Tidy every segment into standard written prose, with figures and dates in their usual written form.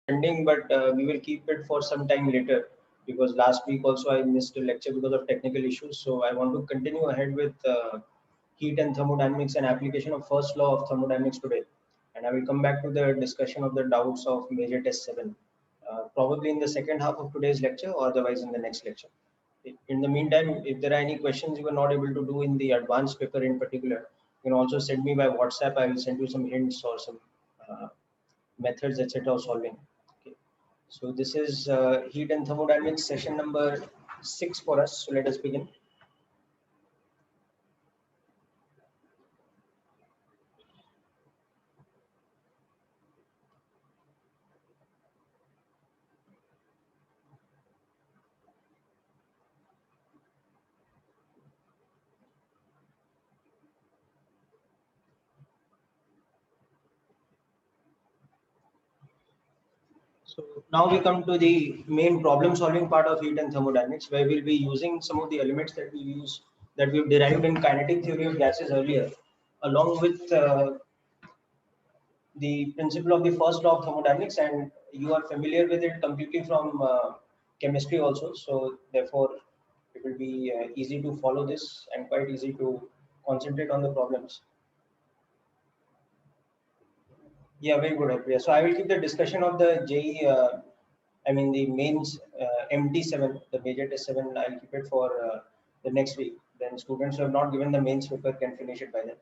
pending, but we will keep it for some time later because last week also I missed a lecture because of technical issues. So I want to continue ahead with heat and thermodynamics and application of first law of thermodynamics today. And I will come back to the discussion of the doubts of major test 7, probably in the second half of today's lecture or otherwise in the next lecture. In the meantime, if there are any questions you were not able to do in the advanced paper in particular, you can also send me by WhatsApp. I will send you some hints or some uh, methods, etc. of solving. Okay. So this is heat and thermodynamics session number 6 for us. So let us begin. So now we come to the main problem solving part of heat and thermodynamics, where we'll be using some of the elements that we've derived in kinetic theory of gases earlier, along with the principle of the first law of thermodynamics, and you are familiar with it completely from chemistry also. So therefore, it will be easy to follow this and quite easy to concentrate on the problems. Yeah, very good, Apriya. So I will keep the discussion of the JE, I mean the mains MT7, the major test 7. I'll keep it for the next week. Then students who have not given the mains paper can finish it by then.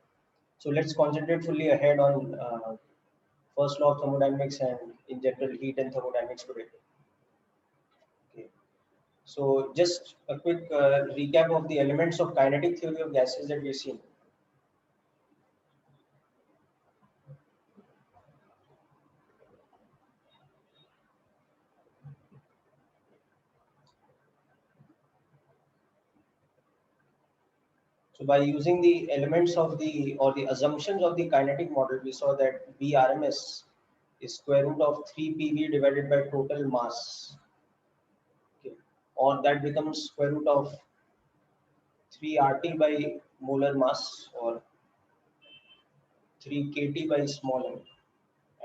So let's concentrate fully ahead on first law of thermodynamics and in general heat and thermodynamics today. Okay. So just a quick recap of the elements of kinetic theory of gases that we've seen. So by using the elements of the or the assumptions of the kinetic model, we saw that Vrms is square root of 3 PV divided by total mass. Okay. Or that becomes square root of 3 RT by molar mass or 3 KT by small m.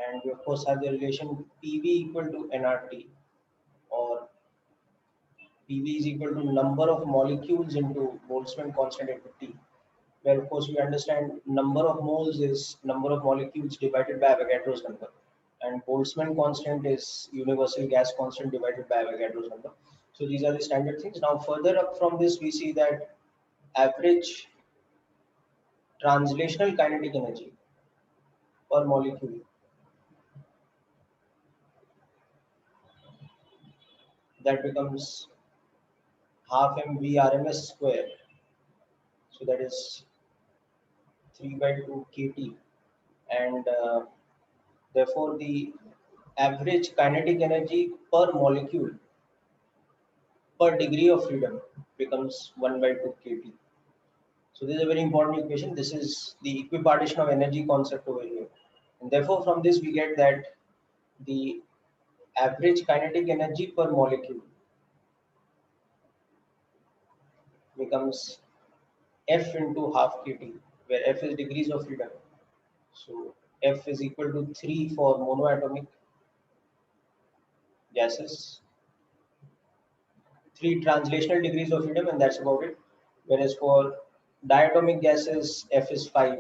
And we of course have the relation PV equal to nRT, or PV is equal to number of molecules into Boltzmann constant into T, where of course we understand number of moles is number of molecules divided by Avogadro's number, and Boltzmann constant is universal gas constant divided by Avogadro's number. So these are the standard things. Now further up from this, we see that average translational kinetic energy per molecule, that becomes half mv RMS square. So that is 3 by 2 kT, and therefore the average kinetic energy per molecule per degree of freedom becomes 1 by 2 kT. So this is a very important equation. This is the equipartition of energy concept over here. And therefore from this we get that the average kinetic energy per molecule becomes F into half kT, where F is degrees of freedom. So F is equal to 3 for monoatomic gases, 3 translational degrees of freedom, and that's about it. Whereas for diatomic gases, F is 5.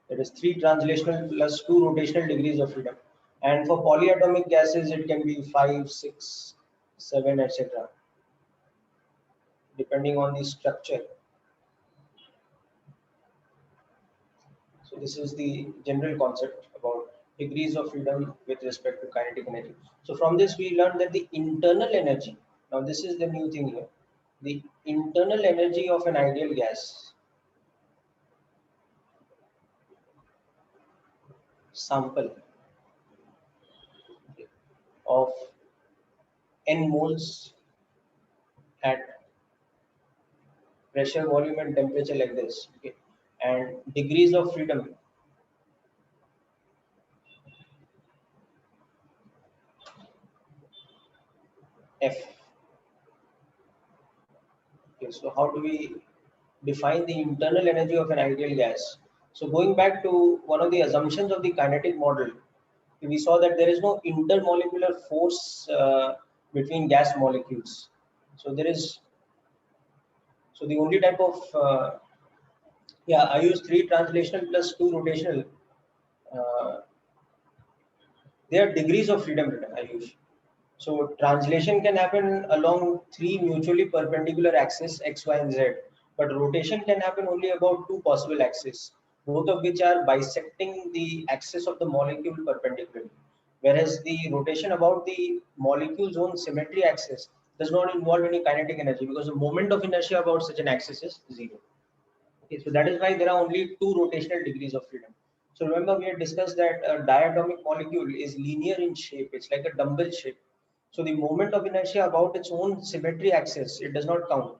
That is 3 translational plus 2 rotational degrees of freedom. And for polyatomic gases, it can be 5, 6, 7, etc., depending on the structure. So this is the general concept about degrees of freedom with respect to kinetic energy. So from this, we learned that the internal energy, now this is the new thing here, the internal energy of an ideal gas sample of n moles at pressure, volume, and temperature like this. Okay. And degrees of freedom, F. Okay, so how do we define the internal energy of an ideal gas. So going back to one of the assumptions of the kinetic model, we saw that there is no intermolecular force between gas molecules. So there is, so the only type of, yeah, I use 3 translational plus 2 rotational. Uh, there are degrees of freedom written, I use. So translation can happen along 3 mutually perpendicular axes x, y, and z, but rotation can happen only about 2 possible axes, both of which are bisecting the axis of the molecule perpendicularly. Whereas the rotation about the molecule's own symmetry axis does not involve any kinetic energy because the moment of inertia about such an axis is 0. Okay, so that is why there are only 2 rotational degrees of freedom. So remember we had discussed that a diatomic molecule is linear in shape. It's like a dumbbell shape. So the moment of inertia about its own symmetry axis, it does not count.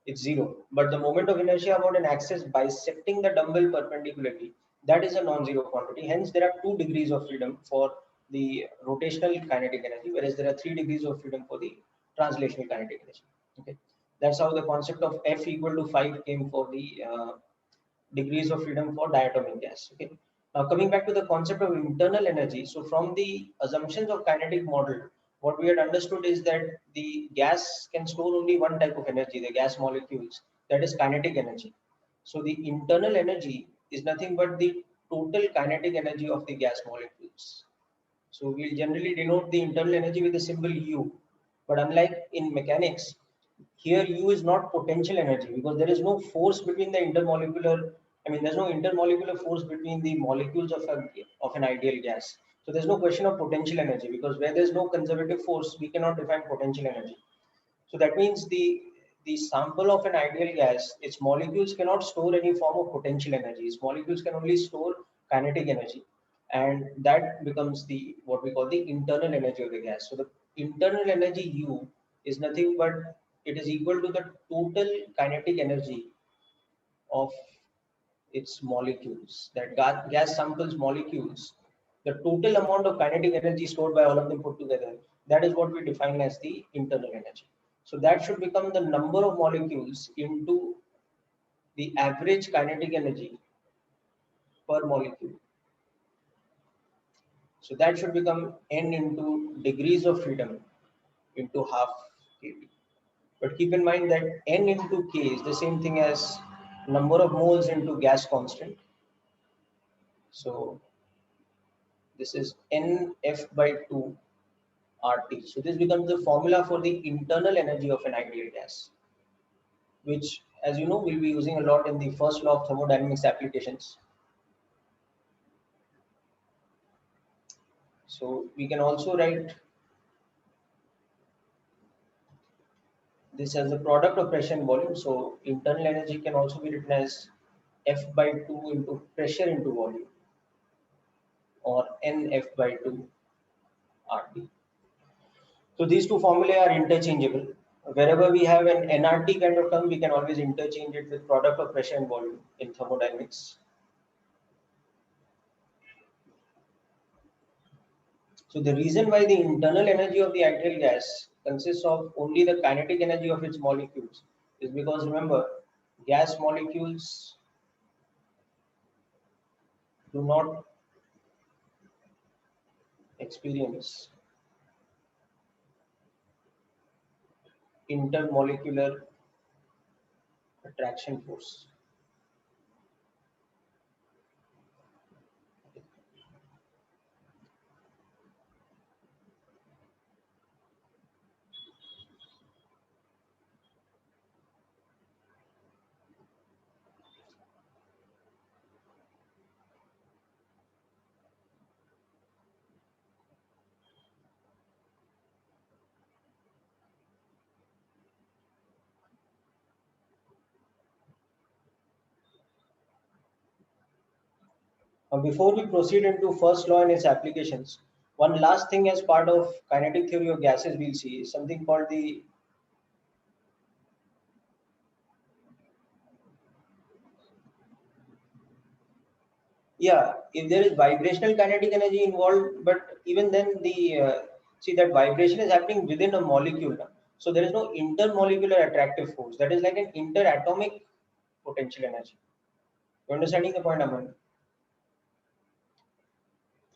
It's 0. But the moment of inertia about an axis bisecting the dumbbell perpendicularly, that is a non-zero quantity. Hence, there are 2 degrees of freedom for the rotational kinetic energy, whereas there are 3 degrees of freedom for the translational kinetic energy. Okay, that's how the concept of F equal to 5 came for the degrees of freedom for diatomic gas. Okay. Now coming back to the concept of internal energy. So from the assumptions of kinetic model, what we had understood is that the gas can store only one type of energy, the gas molecules, that is kinetic energy. So the internal energy is nothing but the total kinetic energy of the gas molecules. So we'll generally denote the internal energy with the symbol U. But unlike in mechanics, here U is not potential energy because there is no force between the intermolecular, I mean, there's no intermolecular force between the molecules of an ideal gas. So there's no question of potential energy because where there's no conservative force, we cannot define potential energy. So that means the sample of an ideal gas, its molecules cannot store any form of potential energy. Its molecules can only store kinetic energy, and that becomes the what we call the internal energy of the gas. So the internal energy U is nothing but it is equal to the total kinetic energy of its molecules. That gas samples molecules, the total amount of kinetic energy stored by all of them put together, that is what we define as the internal energy. So that should become the number of molecules into the average kinetic energy per molecule. So that should become n into degrees of freedom into half kV. But keep in mind that n into k is the same thing as number of moles into gas constant. So this is nf by 2 RT. So this becomes the formula for the internal energy of an ideal gas, which, as you know, we'll be using a lot in the first law of thermodynamics applications. So we can also write this as the product of pressure and volume. So internal energy can also be written as F by 2 into pressure into volume, or NF by 2 RT. So these two formulae are interchangeable. Wherever we have an nRT kind of term, we can always interchange it with product of pressure and volume in thermodynamics. So the reason why the internal energy of the ideal gas consists of only the kinetic energy of its molecules is because, remember, gas molecules do not experience intermolecular attraction force. Now, before we proceed into first law and its applications, one last thing as part of kinetic theory of gases we'll see is something called the if there is vibrational kinetic energy involved, but even then the see that vibration is happening within a molecule now. So there is no intermolecular attractive force. That is like an interatomic potential energy. You understanding the point, Aman?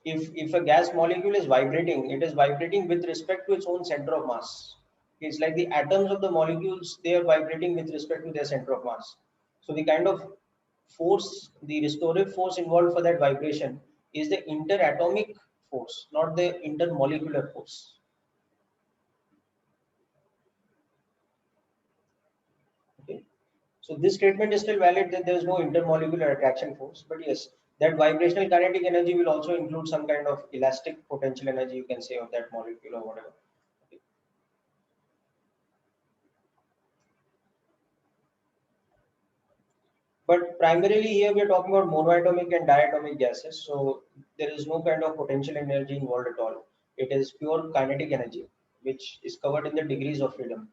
If a gas molecule is vibrating, it is vibrating with respect to its own center of mass. It's like the atoms of the molecules, they are vibrating with respect to their center of mass. So the kind of force, the restorative force involved for that vibration is the interatomic force, not the intermolecular force. Okay. So this statement is still valid that there is no intermolecular attraction force, but yes, that vibrational kinetic energy will also include some kind of elastic potential energy, you can say, of that molecule or whatever. Okay. But primarily here we are talking about monoatomic and diatomic gases, so there is no kind of potential energy involved at all. It is pure kinetic energy, which is covered in the degrees of freedom.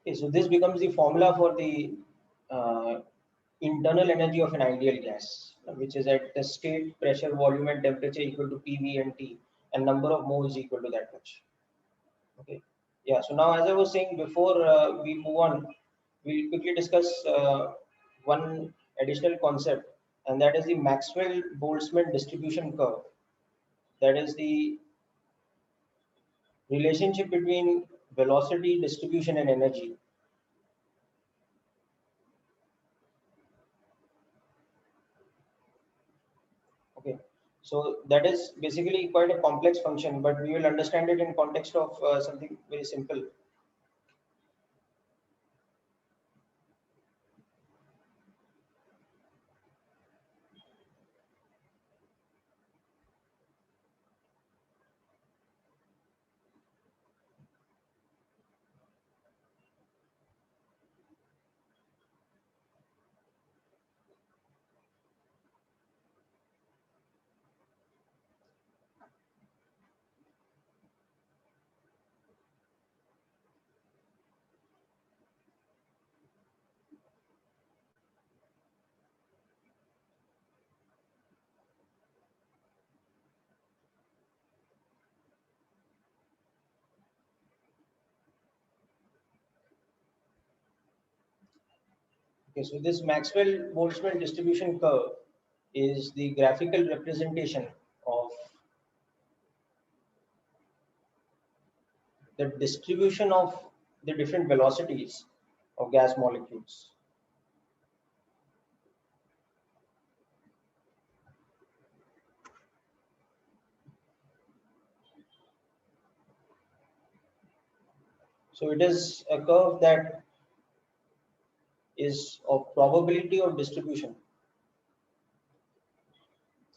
Okay, so this becomes the formula for the uh, internal energy of an ideal gas, which is at the state, pressure, volume, and temperature equal to PV and T, and number of moles equal to that much. Okay. Yeah. So now, as I was saying before, we move on, we'll quickly discuss one additional concept, and that is the Maxwell-Boltzmann distribution curve. That is the relationship between velocity, distribution, and energy. Okay. So that is basically quite a complex function, but we will understand it in context of something very simple. Okay, so this Maxwell-Boltzmann distribution curve is the graphical representation of the distribution of the different velocities of gas molecules. So it is a curve that is of probability of distribution.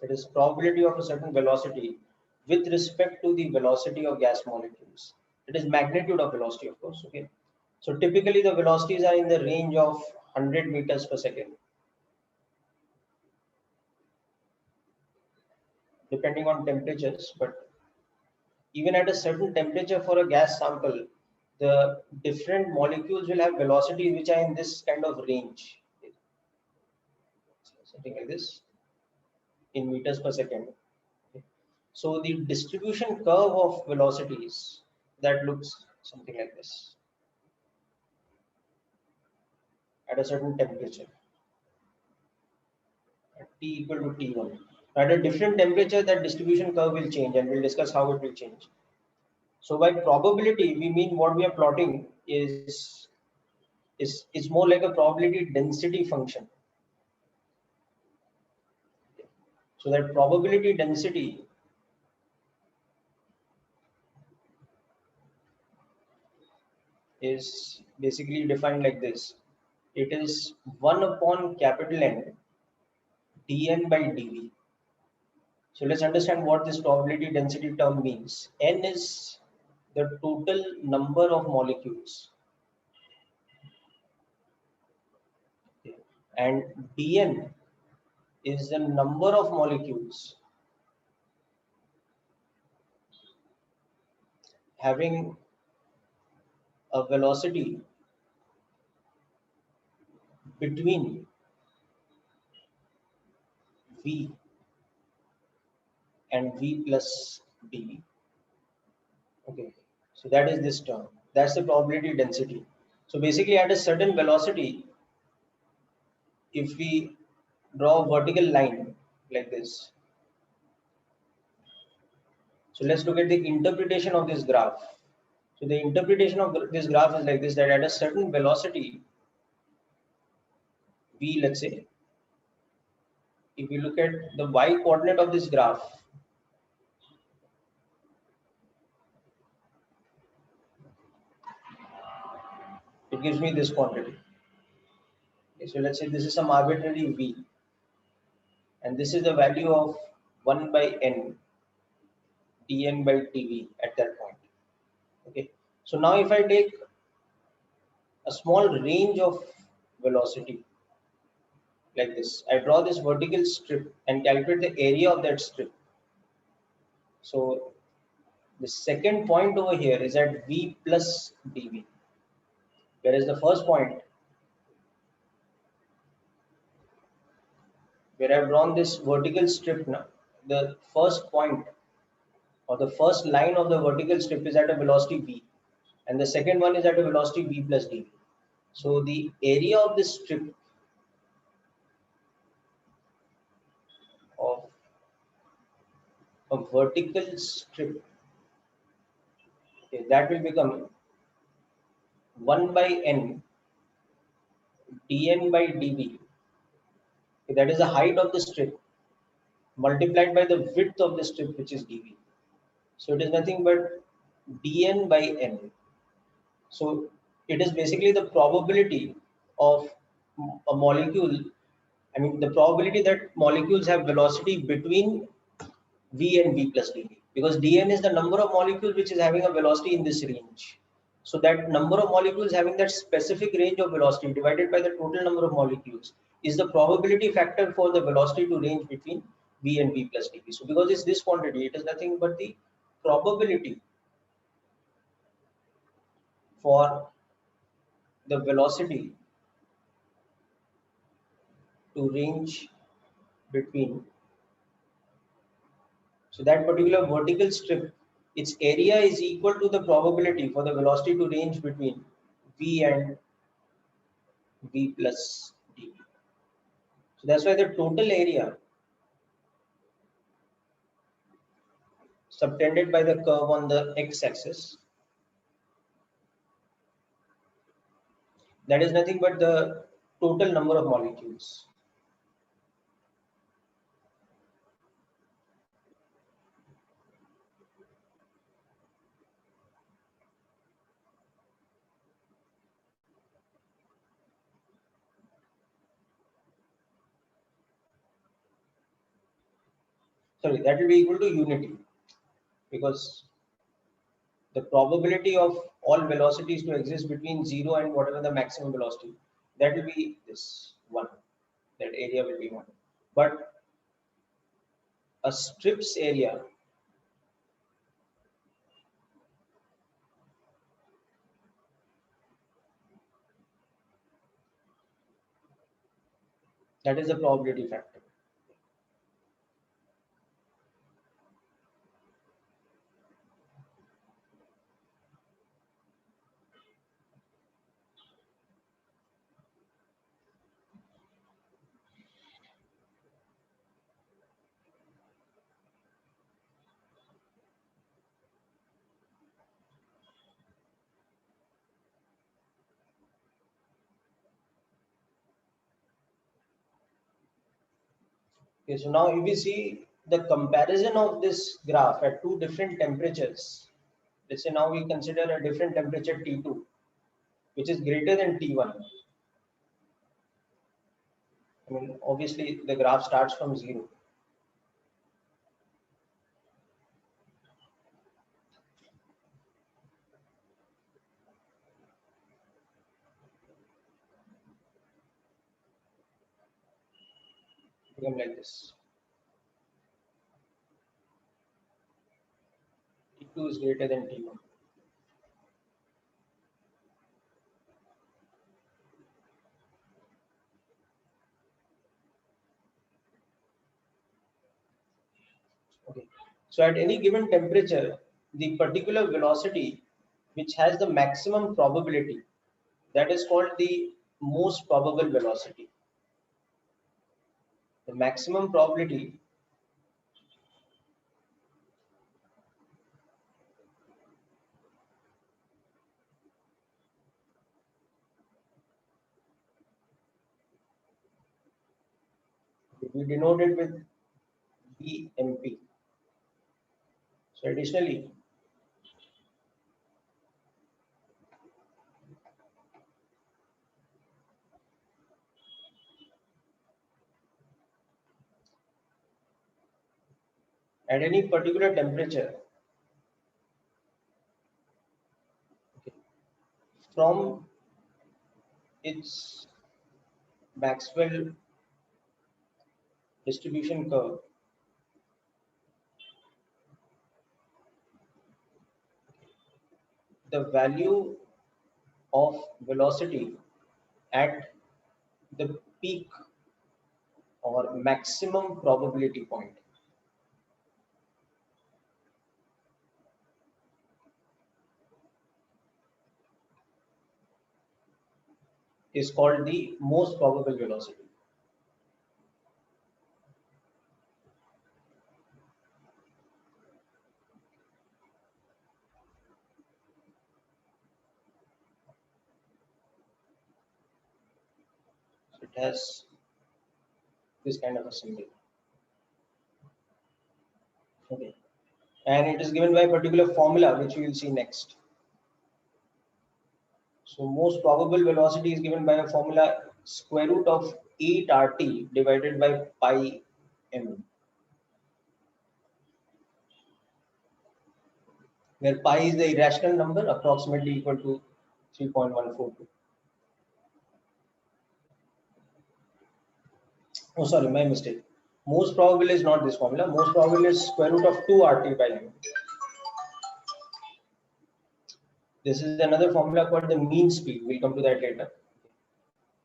It is probability of a certain velocity with respect to the velocity of gas molecules. It is magnitude of velocity, of course. Okay. So typically the velocities are in the range of 100 meters per second, depending on temperatures. But even at a certain temperature for a gas sample, the different molecules will have velocities which are in this kind of range, something like this in meters per second. So the distribution curve of velocities that looks something like this at a certain temperature at T equal to T1. At a different temperature, that distribution curve will change, and we'll discuss how it will change. So by probability, we mean what we are plotting is more like a probability density function. So that probability density is basically defined like this. It is 1 upon capital N dN by dV. So let's understand what this probability density term means. N is the total number of molecules, and dN is the number of molecules having a velocity between V and V plus dV. Okay, so that is this term. That's the probability density. So basically at a certain velocity, if we draw a vertical line like this, so let's look at the interpretation of this graph. So the interpretation of this graph is like this, that at a certain velocity, v, let's say, if you look at the y coordinate of this graph, it gives me this quantity. Okay, so let's say this is some arbitrary v, and this is the value of 1 by n dn by dv at that point. Okay, so now if I take a small range of velocity like this, I draw this vertical strip and calculate the area of that strip. So the second point over here is at v plus dv, whereas the first point where I've drawn this vertical strip now, the first point or the first line of the vertical strip is at a velocity v, and the second one is at a velocity v plus dv. So the area of this strip of a vertical strip, okay, that will become 1 by n dn by dv. Okay, that is the height of the strip multiplied by the width of the strip, which is dv. So it is nothing but dn by n. So it is basically the probability of a molecule. I mean, the probability that molecules have velocity between v and v plus dv, because dn is the number of molecules which is having a velocity in this range. So that number of molecules having that specific range of velocity divided by the total number of molecules is the probability factor for the velocity to range between v and v plus dv. So because it's this quantity, it is nothing but the probability for the velocity to range between, so that particular vertical strip, its area is equal to the probability for the velocity to range between v and v plus dv. So that's why the total area subtended by the curve on the x-axis, that is nothing but the total number of molecules. Sorry, that will be equal to unity, because the probability of all velocities to exist between 0 and whatever the maximum velocity, that will be this 1. That area will be 1. But a strip's area, that is the probability factor. Okay, so now if we see the comparison of this graph at two different temperatures, let's say now we consider a different temperature T2, which is greater than T1. I mean, obviously the graph starts from 0. Become like this. T2 is greater than T1. Okay. So at any given temperature, the particular velocity which has the maximum probability, that is called the most probable velocity. The maximum probability we denote it with BMP. So additionally, at any particular temperature, okay, from its Maxwell distribution curve, the value of velocity at the peak or maximum probability point is called the most probable velocity. So it has this kind of a symbol. Okay. And it is given by a particular formula, which we will see next. So most probable velocity is given by a formula square root of 8 RT divided by pi m, where pi is the irrational number approximately equal to 3.142. Oh, sorry, my mistake. Most probable is not this formula. Most probable is square root of 2 RT by m. This is another formula called the mean speed. We'll come to that later.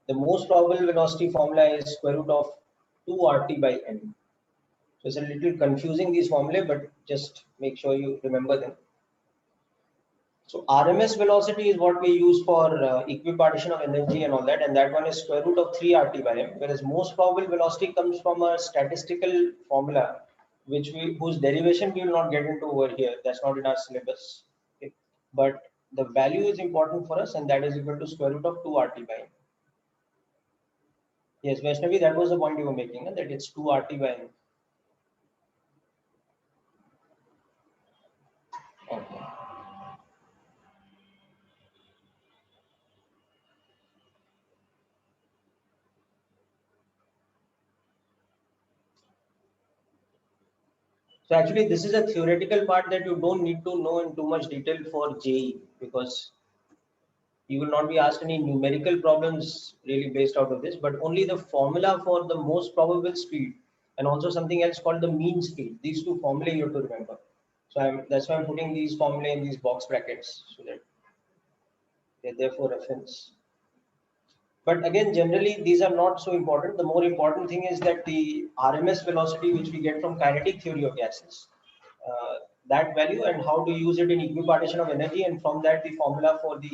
The most probable velocity formula is square root of 2 RT by m. So it's a little confusing, these formulae, but just make sure you remember them. So RMS velocity is what we use for equipartition of energy and all that, and that one is square root of 3 RT by m, whereas most probable velocity comes from a statistical formula, whose derivation we will not get into over here. That's not in our syllabus. Okay. But the value is important for us, and that is equal to square root of 2 RT by m. Yes, Vaishnavi, that was the point you were making, that it's 2 RT by m. Okay. So actually, this is a theoretical part that you don't need to know in too much detail for JEE, because you will not be asked any numerical problems really based out of this, but only the formula for the most probable speed and also something else called the mean speed. These two formulae you have to remember. So that's why I'm putting these formulae in these box brackets so that they're there for reference. But again, generally, these are not so important. The more important thing is that the RMS velocity, which we get from kinetic theory of gases, that value and how to use it in equipartition of energy, and from that, the formula for the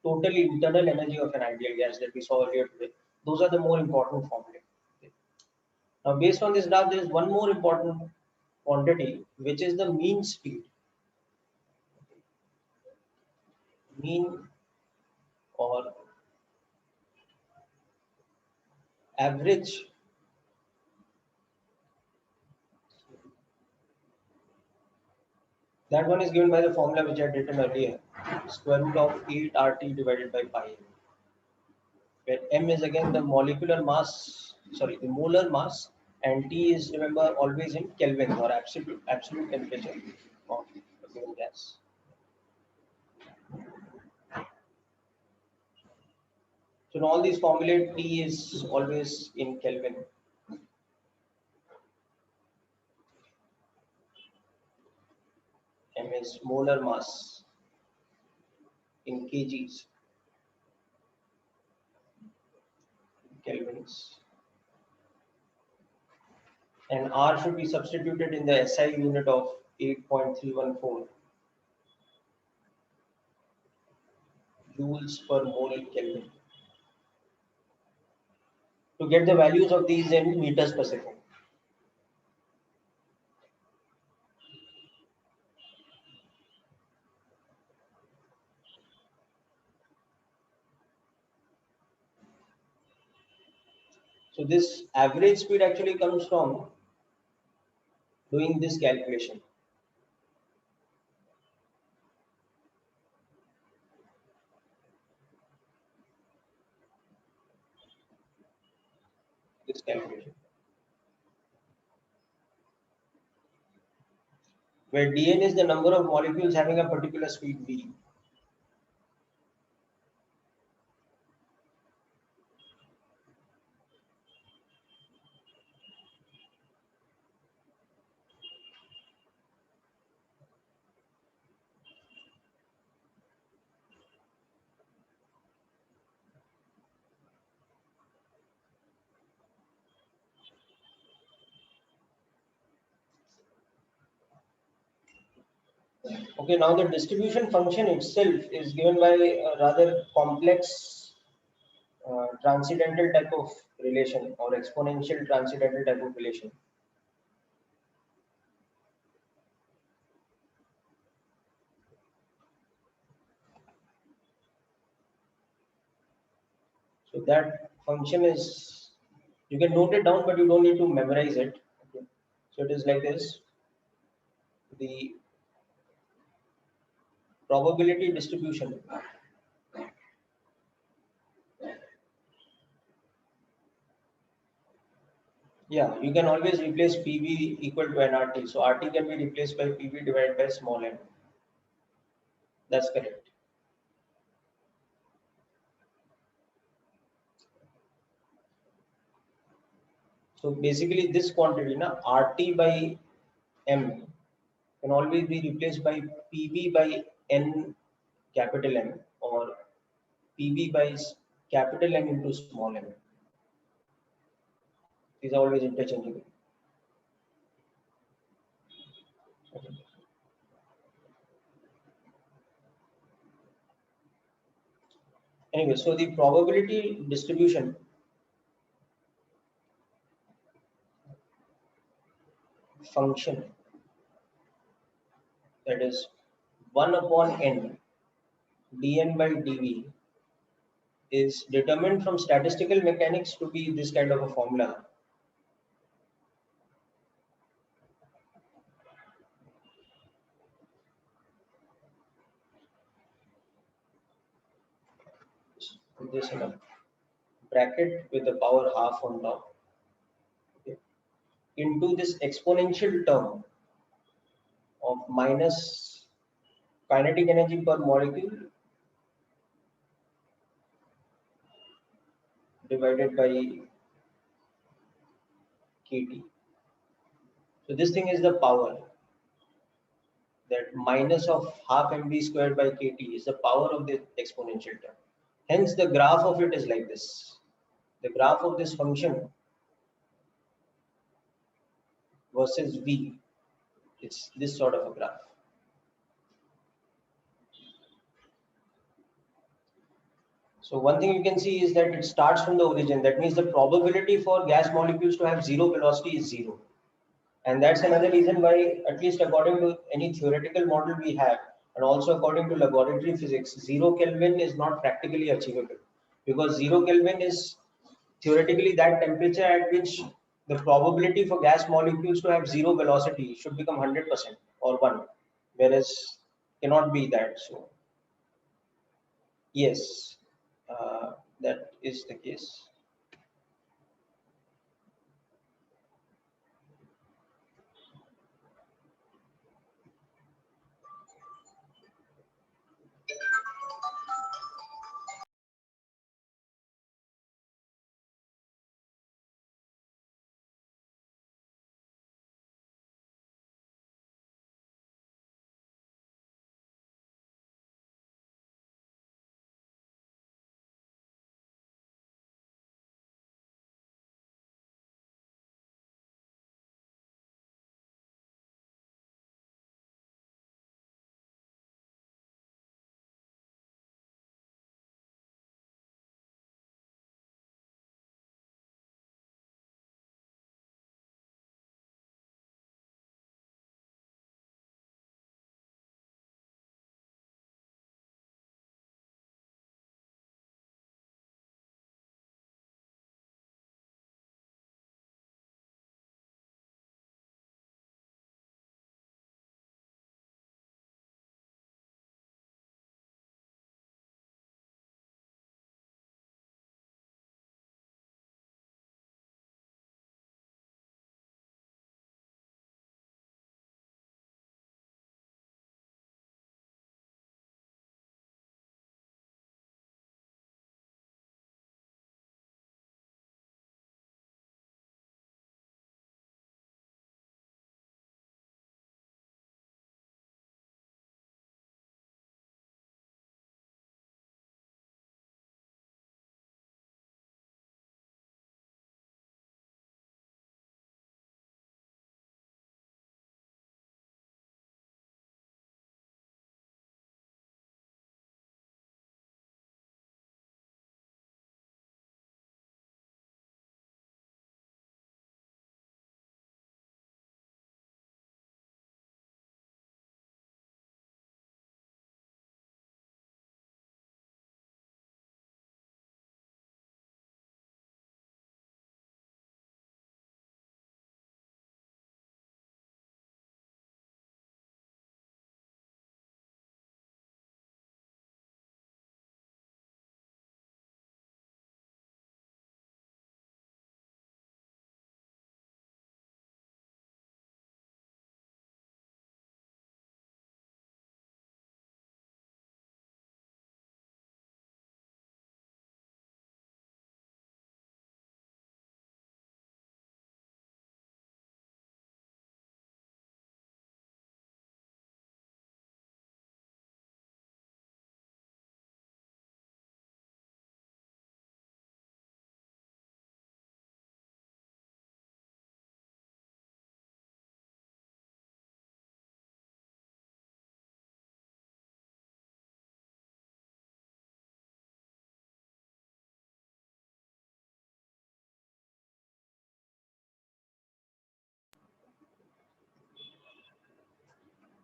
total internal energy of an ideal gas that we saw earlier today. Those are the more important formulae. Okay. Now, based on this graph, there is one more important quantity, which is the mean speed. Mean or average. That one is given by the formula which I had written earlier, square root of 8 RT divided by pi, where m is again the molecular mass, sorry, the molar mass, and T is, remember, always in Kelvin or absolute temperature of a given gas. So in all these formulae, T is always in Kelvin. M is molar mass in kgs, kelvins. And R should be substituted in the SI unit of 8.314. joules per mole Kelvin. To get the values of these in meters per second. So this average speed actually comes from doing this calculation. This calculation. Where dn is the number of molecules having a particular speed v. Okay, now the distribution function itself is given by a rather complex transcendental type of relation or exponential transcendental type of relation. So that function is, you can note it down, but you don't need to memorize it. Okay. So it is like this. The probability distribution. Yeah, you can always replace PV equal to nRT. So RT can be replaced by PV divided by small n. That's correct. So basically this quantity, na, RT by M can always be replaced by PV by N capital M or PV by capital N into small n. These are always interchangeable. Okay. Anyway, so the probability distribution function, that is 1 upon n dn by dv, is determined from statistical mechanics to be this kind of a formula. Put this in a bracket with the power half on top. Okay. Into this exponential term of minus kinetic energy per molecule divided by kT. So this thing is the power, that minus of half mv squared by kT is the power of the exponential term. Hence the graph of it is like this. The graph of this function versus v, it's this sort of a graph. So one thing you can see is that it starts from the origin. That means the probability for gas molecules to have zero velocity is zero. And that's another reason why, at least according to any theoretical model we have, and also according to laboratory physics, 0 Kelvin is not practically achievable. Because 0 Kelvin is theoretically that temperature at which the probability for gas molecules to have zero velocity should become 100% or 1, whereas cannot be that. So yes, that is the case.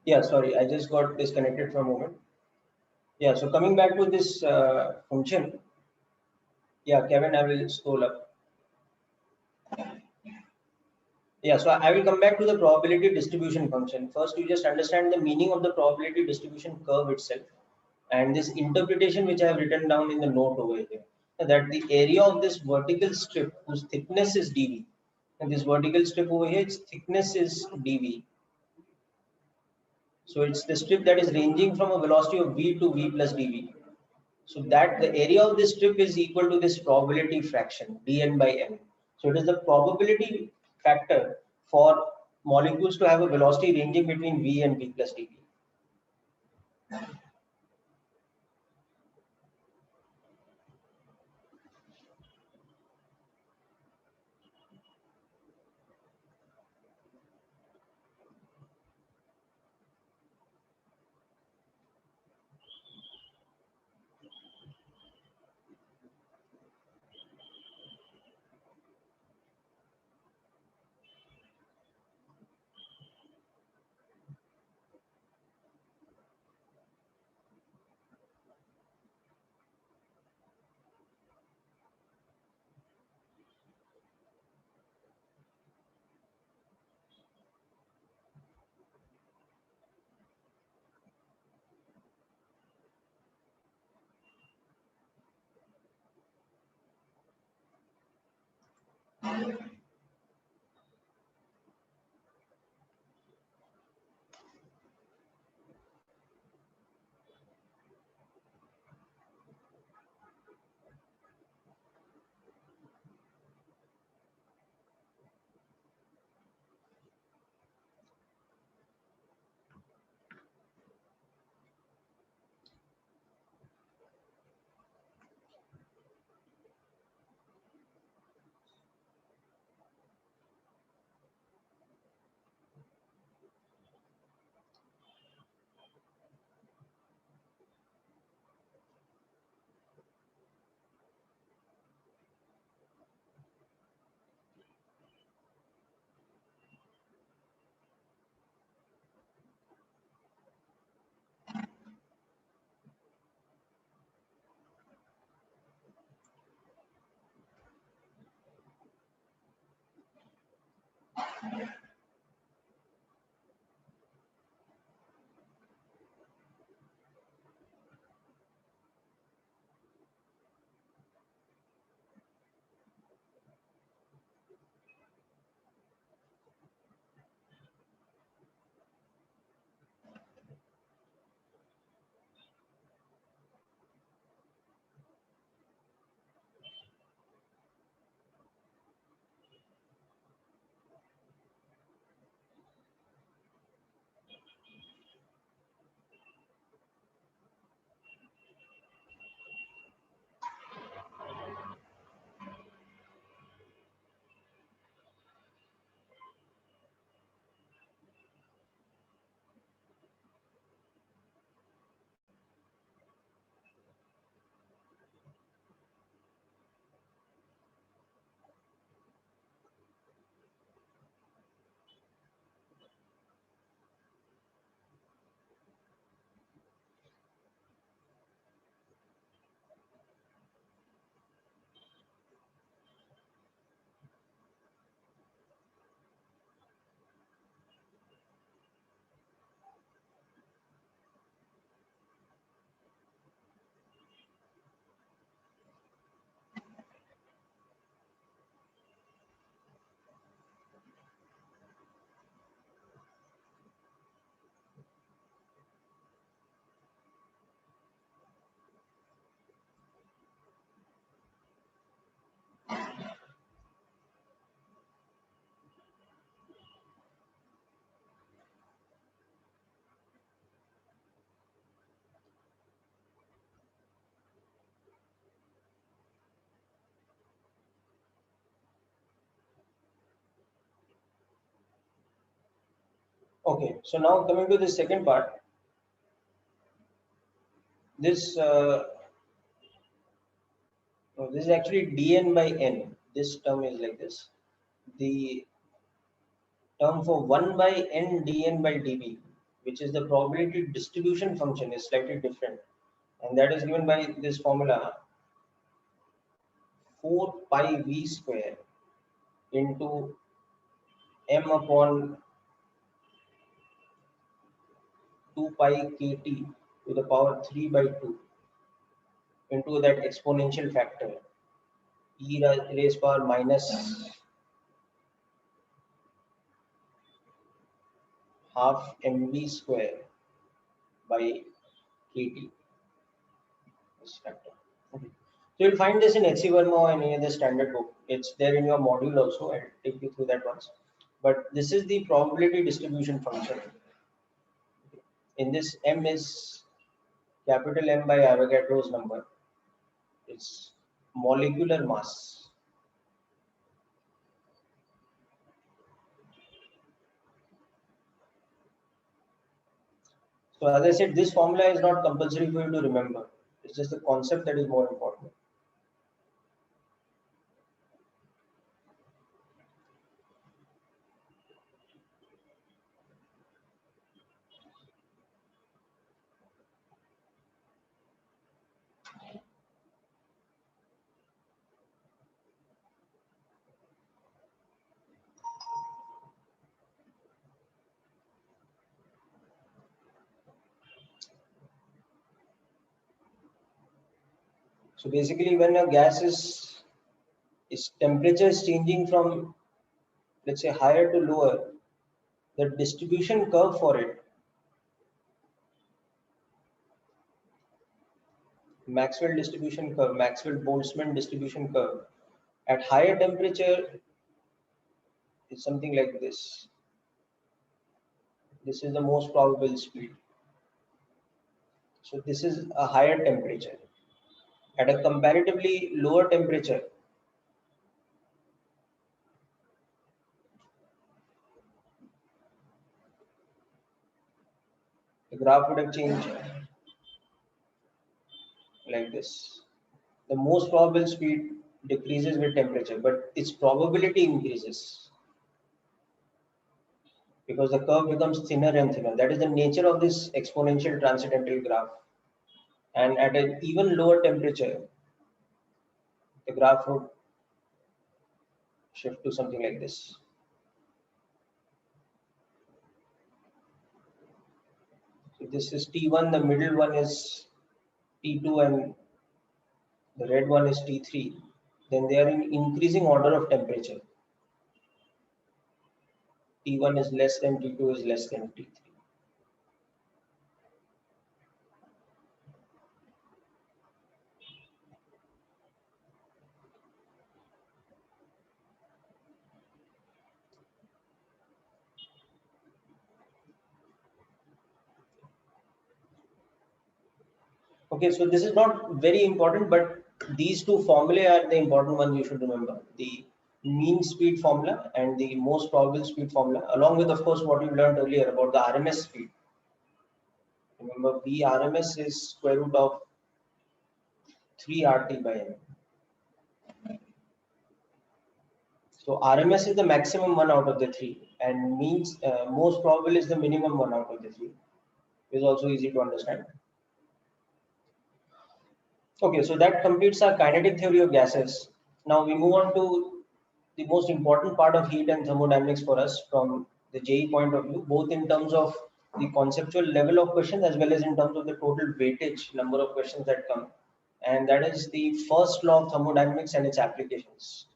Yeah, sorry, I just got disconnected for a moment. Yeah, so coming back to this function, yeah, Kevin, I will scroll up. Yeah, so I will come back to the probability distribution function. First, you just understand the meaning of the probability distribution curve itself, and this interpretation which I have written down in the note over here, that the area of this vertical strip whose thickness is dV, and this vertical strip over here, its thickness is dV. So it's the strip that is ranging from a velocity of v to v plus dV. So that the area of this strip is equal to this probability fraction dn by n. So it is the probability factor for molecules to have a velocity ranging between v and v plus dv. Okay, so now coming to the second part, this this is actually dn by n. This term is like this. The term for 1 by n dn by dv. which is the probability distribution function, is slightly different, and that is given by this formula 4 pi v square into m upon 2 pi kt to the power 3 by 2 into that exponential factor raised power minus half mv square by kt. This factor. Okay. So you'll find this in HC Verma or any other standard book. It's there in your module also. I'll take you through that once. But this is the probability distribution function. In this, m is capital M by Avogadro's number. It's molecular mass. So as I said, this formula is not compulsory for you to remember. It's just the concept that is more important. So basically, when a gas is temperature is changing from, let's say, higher to lower, the distribution curve for it, Maxwell distribution curve, Maxwell-Boltzmann distribution curve, at higher temperature is something like this. This is the most probable speed. So this is a higher temperature. At a comparatively lower temperature, the graph would have changed like this. The most probable speed decreases with temperature, but its probability increases because the curve becomes thinner and thinner. That is the nature of this exponential transcendental graph. And at an even lower temperature, the graph would shift to something like this. So this is T1, the middle one is T2, and the red one is T3. Then they are in increasing order of temperature. T1 is less than T2 is less than T3. Okay, so this is not very important, but these two formulae are the important ones you should remember. The mean speed formula and the most probable speed formula, along with, of course, what you learned earlier about the RMS speed. Remember, V RMS is square root of 3 RT by M. So RMS is the maximum one out of the three, and means most probable is the minimum one out of the three. Is also easy to understand. Okay, so that completes our kinetic theory of gases. Now we move on to the most important part of heat and thermodynamics for us from the JEE point of view, both in terms of the conceptual level of questions as well as in terms of the total weightage number of questions that come. And that is the first law of thermodynamics and its applications.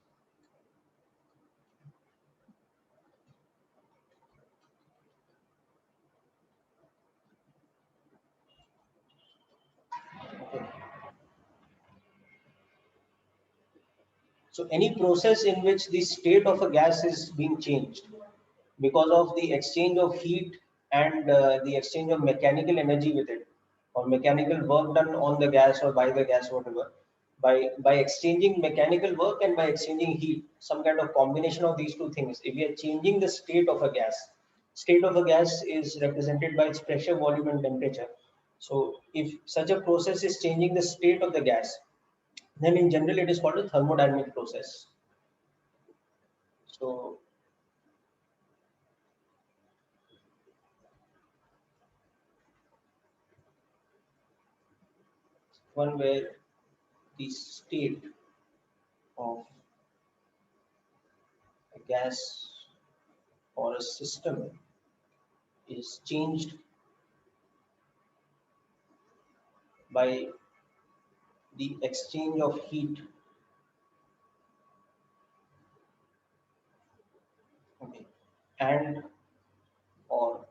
Okay. So any process in which the state of a gas is being changed because of the exchange of heat and the exchange of mechanical energy with it, or mechanical work done on the gas or by the gas, whatever, by exchanging mechanical work and by exchanging heat, some kind of combination of these two things. If we are changing the state of a gas, state of a gas is represented by its pressure, volume, and temperature. So if such a process is changing the state of the gas, then in general it is called a thermodynamic process. So one where the state of a gas or a system is changed by the exchange of heat, okay, and or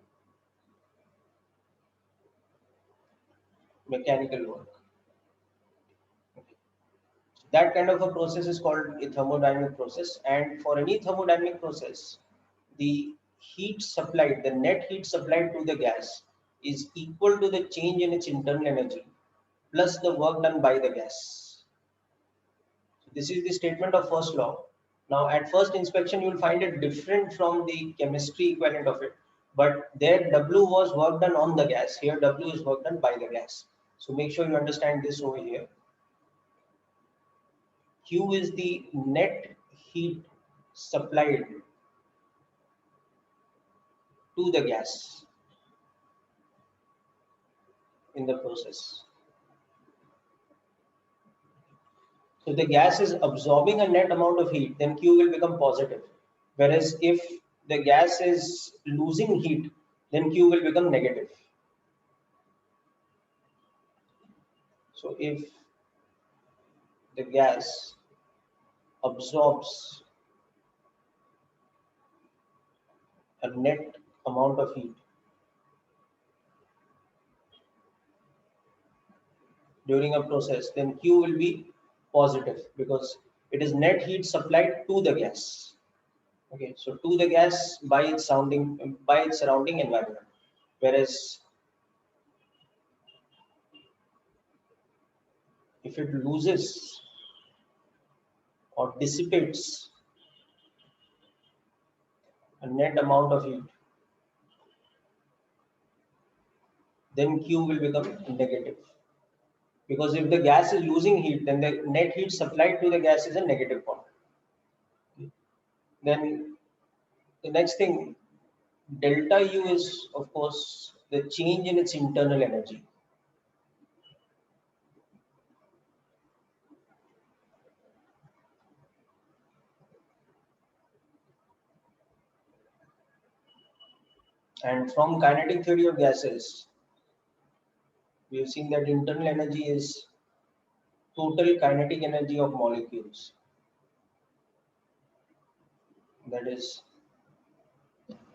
mechanical work. Okay. That kind of a process is called a thermodynamic process. And for any thermodynamic process, the heat supplied, the net heat supplied to the gas is equal to the change in its internal energy plus the work done by the gas. This is the statement of first law. Now, at first inspection, you will find it different from the chemistry equivalent of it. But there, W was work done on the gas. Here, W is work done by the gas. So make sure you understand this over here. Q is the net heat supplied to the gas in the process. So the gas is absorbing a net amount of heat, then Q will become positive. Whereas if the gas is losing heat, then Q will become negative. So if the gas absorbs a net amount of heat during a process, then Q will be positive because it is net heat supplied to the gas. Okay, so to the gas by its surrounding environment. Whereas if it loses or dissipates a net amount of heat, then Q will become negative. Because if the gas is losing heat, then the net heat supplied to the gas is a negative quantity. Then the next thing, delta U is, of course, the change in its internal energy. And from kinetic theory of gases, we have seen that internal energy is total kinetic energy of molecules. That is okay,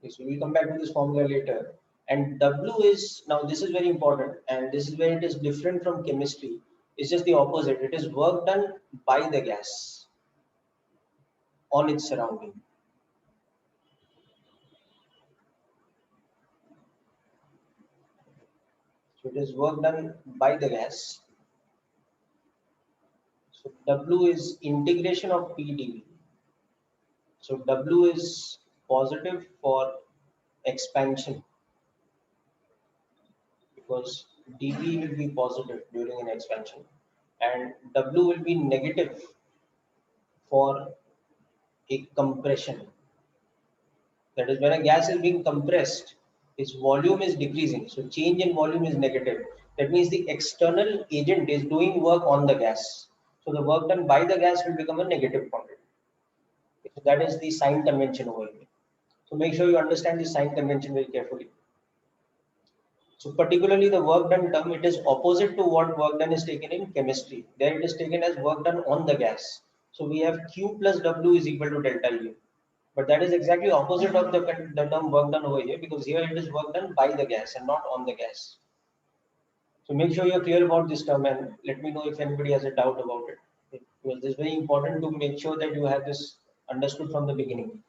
so we'll come back to this formula later. And W is, now this is very important, and this is where it is different from chemistry. It's just the opposite. It is work done by the gas on its surrounding. So it is work done by the gas. So W is integration of PdV. So W is positive for expansion because dV will be positive during an expansion and W will be negative for a compression. That is when a gas is being compressed, its volume is decreasing. So change in volume is negative. That means the external agent is doing work on the gas. So the work done by the gas will become a negative quantity. So that is the sign convention over here. So make sure you understand the sign convention very carefully. So particularly the work done term, it is opposite to what work done is taken in chemistry. There it is taken as work done on the gas. So we have Q plus W is equal to delta U. But that is exactly opposite of the term work done over here because here it is work done by the gas and not on the gas. So make sure you're clear about this term and let me know if anybody has a doubt about it. Because it's very important to make sure that you have this understood from the beginning.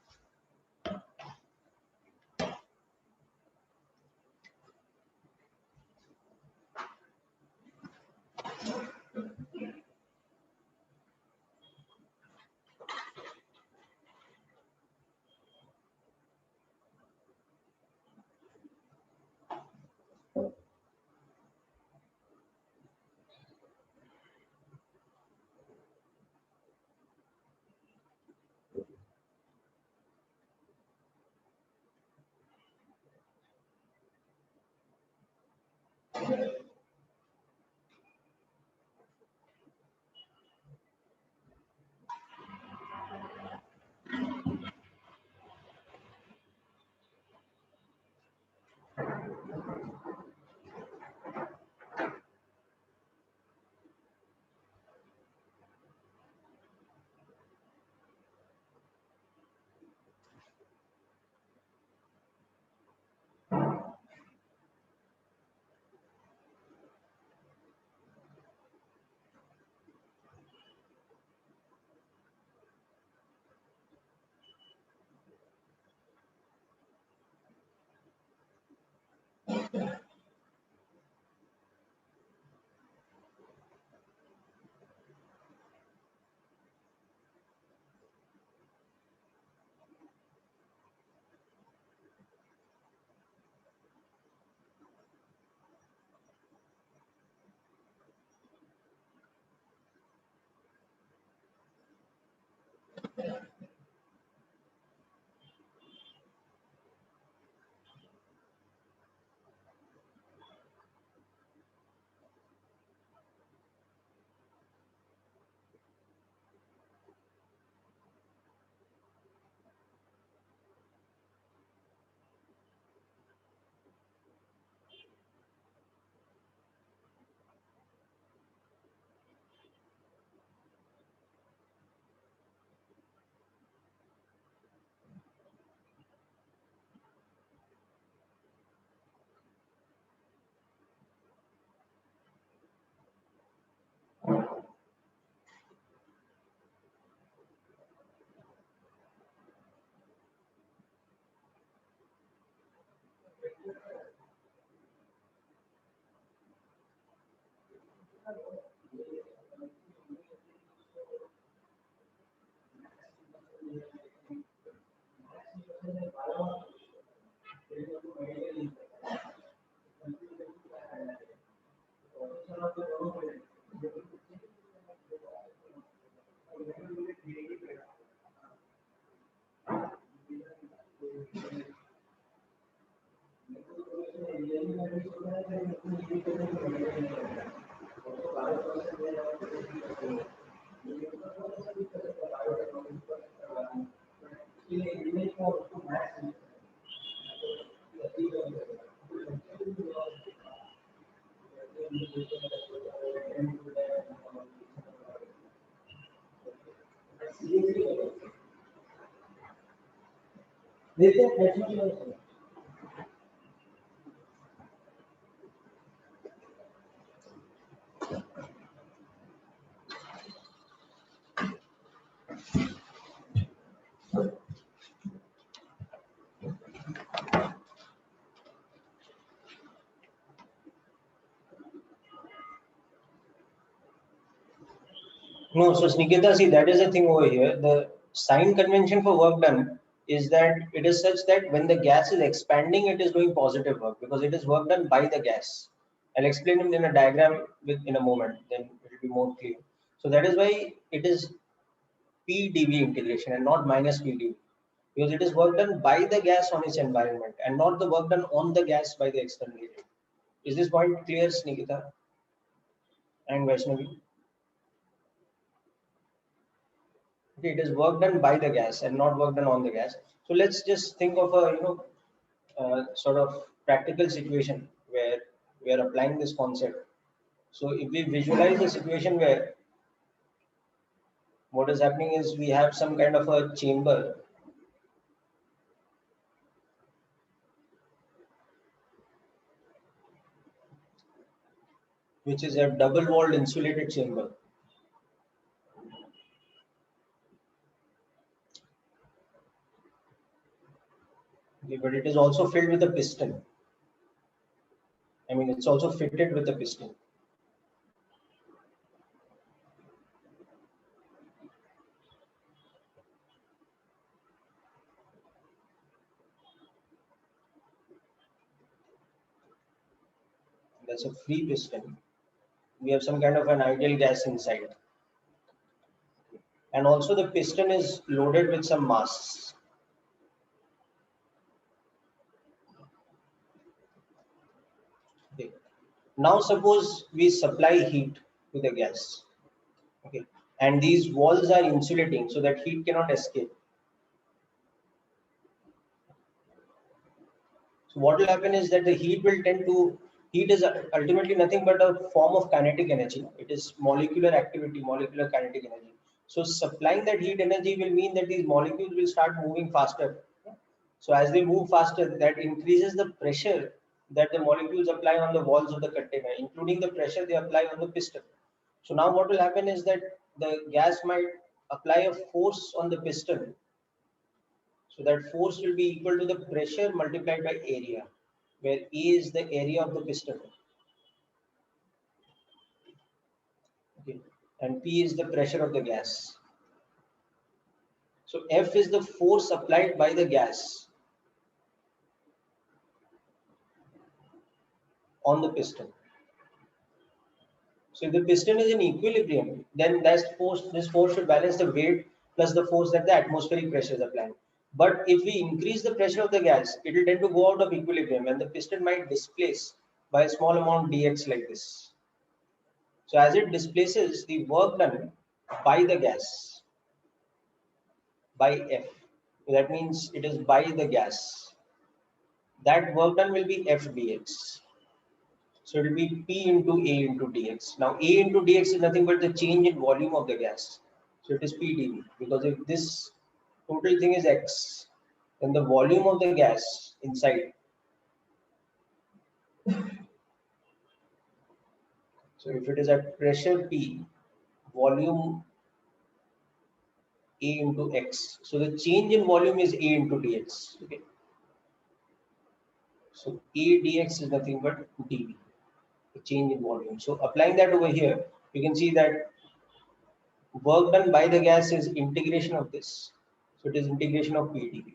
No, so Nikita, see, that is the thing over here. The sign convention for work done is that it is such that when the gas is expanding, it is doing positive work because it is work done by the gas. I'll explain it in a diagram in a moment, then it will be more clear. So that is why it is PdV integration and not minus PdV, because it is work done by the gas on its environment and not the work done on the gas by the external agent. Is this point clear, Nikita and Vaishnavi? Okay, it is work done by the gas and not work done on the gas. So let's just think of a sort of practical situation where we are applying this concept. So if we visualize a situation where what is happening is we have some kind of a chamber which is a double walled insulated chamber. Okay, but it is also filled with a piston. I mean, it's also fitted with a piston. That's a free piston. We have some kind of an ideal gas inside. And also the piston is loaded with some mass. Okay. Now suppose we supply heat to the gas, okay, and these walls are insulating so that heat cannot escape. So what will happen is that the heat will tend to, heat is ultimately nothing but a form of kinetic energy. It is molecular activity, molecular kinetic energy. So supplying that heat energy will mean that these molecules will start moving faster. So as they move faster, that increases the pressure that the molecules apply on the walls of the container, including the pressure they apply on the piston. So now what will happen is that the gas might apply a force on the piston. So that force will be equal to the pressure multiplied by area, where A is the area of the piston, okay, and P is the pressure of the gas. So F is the force applied by the gas on the piston. So if the piston is in equilibrium, then this force should balance the weight plus the force that the atmospheric pressure is applying. But if we increase the pressure of the gas, it will tend to go out of equilibrium and the piston might displace by a small amount dx like this. So as it displaces, the work done by the gas, by F, that means it is by the gas, that work done will be F dx. So it will be P into A into dx. Now A into dx is nothing but the change in volume of the gas. So it is P dV, because if this total thing is X, then the volume of the gas inside. So if it is at pressure P, volume A into X. So the change in volume is A into dx. Okay. So A dx is nothing but dV, the change in volume. So applying that over here, you can see that work done by the gas is integration of this. So it is integration of P dV.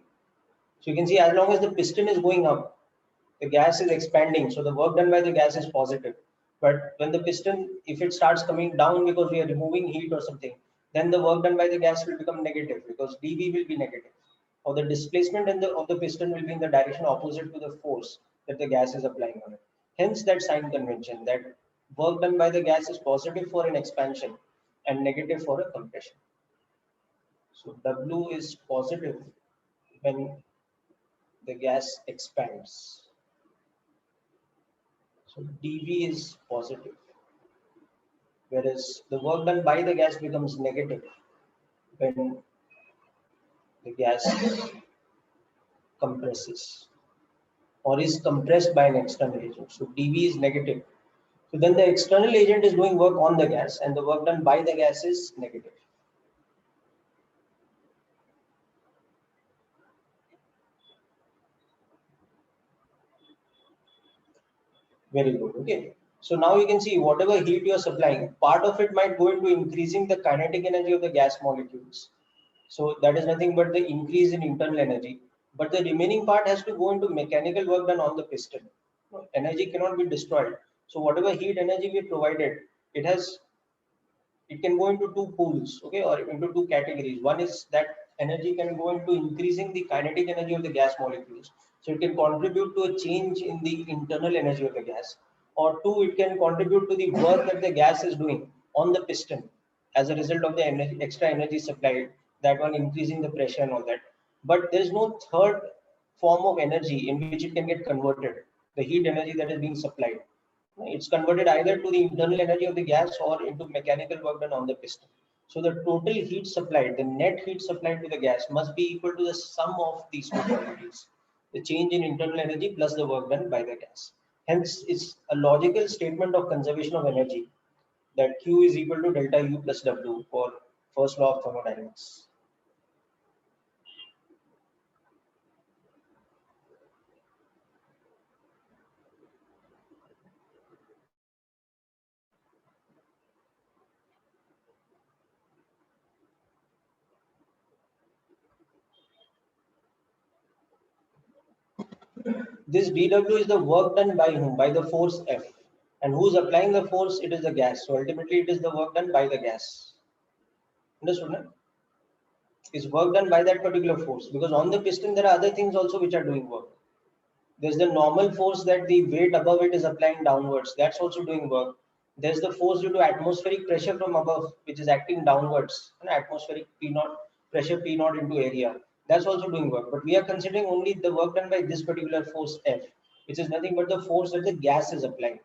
So you can see as long as the piston is going up, the gas is expanding. So the work done by the gas is positive. But when the piston, if it starts coming down because we are removing heat or something, then the work done by the gas will become negative because dV will be negative. Or the displacement of the piston will be in the direction opposite to the force that the gas is applying on it. Hence that sign convention that work done by the gas is positive for an expansion and negative for a compression. So W is positive when the gas expands. So dV is positive, whereas the work done by the gas becomes negative when the gas compresses or is compressed by an external agent. So dV is negative. So then the external agent is doing work on the gas and the work done by the gas is negative. Very good. Okay. So now you can see whatever heat you are supplying, part of it might go into increasing the kinetic energy of the gas molecules. So that is nothing but the increase in internal energy. But the remaining part has to go into mechanical work done on the piston. Energy cannot be destroyed. So whatever heat energy we provided, it has, it can go into two pools, okay, or into two categories. One is that energy can go into increasing the kinetic energy of the gas molecules. So it can contribute to a change in the internal energy of the gas. Or two, it can contribute to the work that the gas is doing on the piston as a result of the energy, extra energy supplied, that one increasing the pressure and all that. But there is no third form of energy in which it can get converted, the heat energy that is being supplied. It's converted either to the internal energy of the gas or into mechanical work done on the piston. So the total heat supplied, the net heat supplied to the gas must be equal to the sum of these two quantities, the change in internal energy plus the work done by the gas. Hence, it's a logical statement of conservation of energy that Q is equal to delta U plus W for first law of thermodynamics. This dW is the work done by whom? By the force F. And who's applying the force? It is the gas. So ultimately, it is the work done by the gas. Understood? No? Is work done by that particular force, because on the piston there are other things also which are doing work. There's the normal force that the weight above it is applying downwards. That's also doing work. There's the force due to atmospheric pressure from above, which is acting downwards. And atmospheric P naught pressure P naught into area. That's also doing work. But we are considering only the work done by this particular force F, which is nothing but the force that the gas is applying.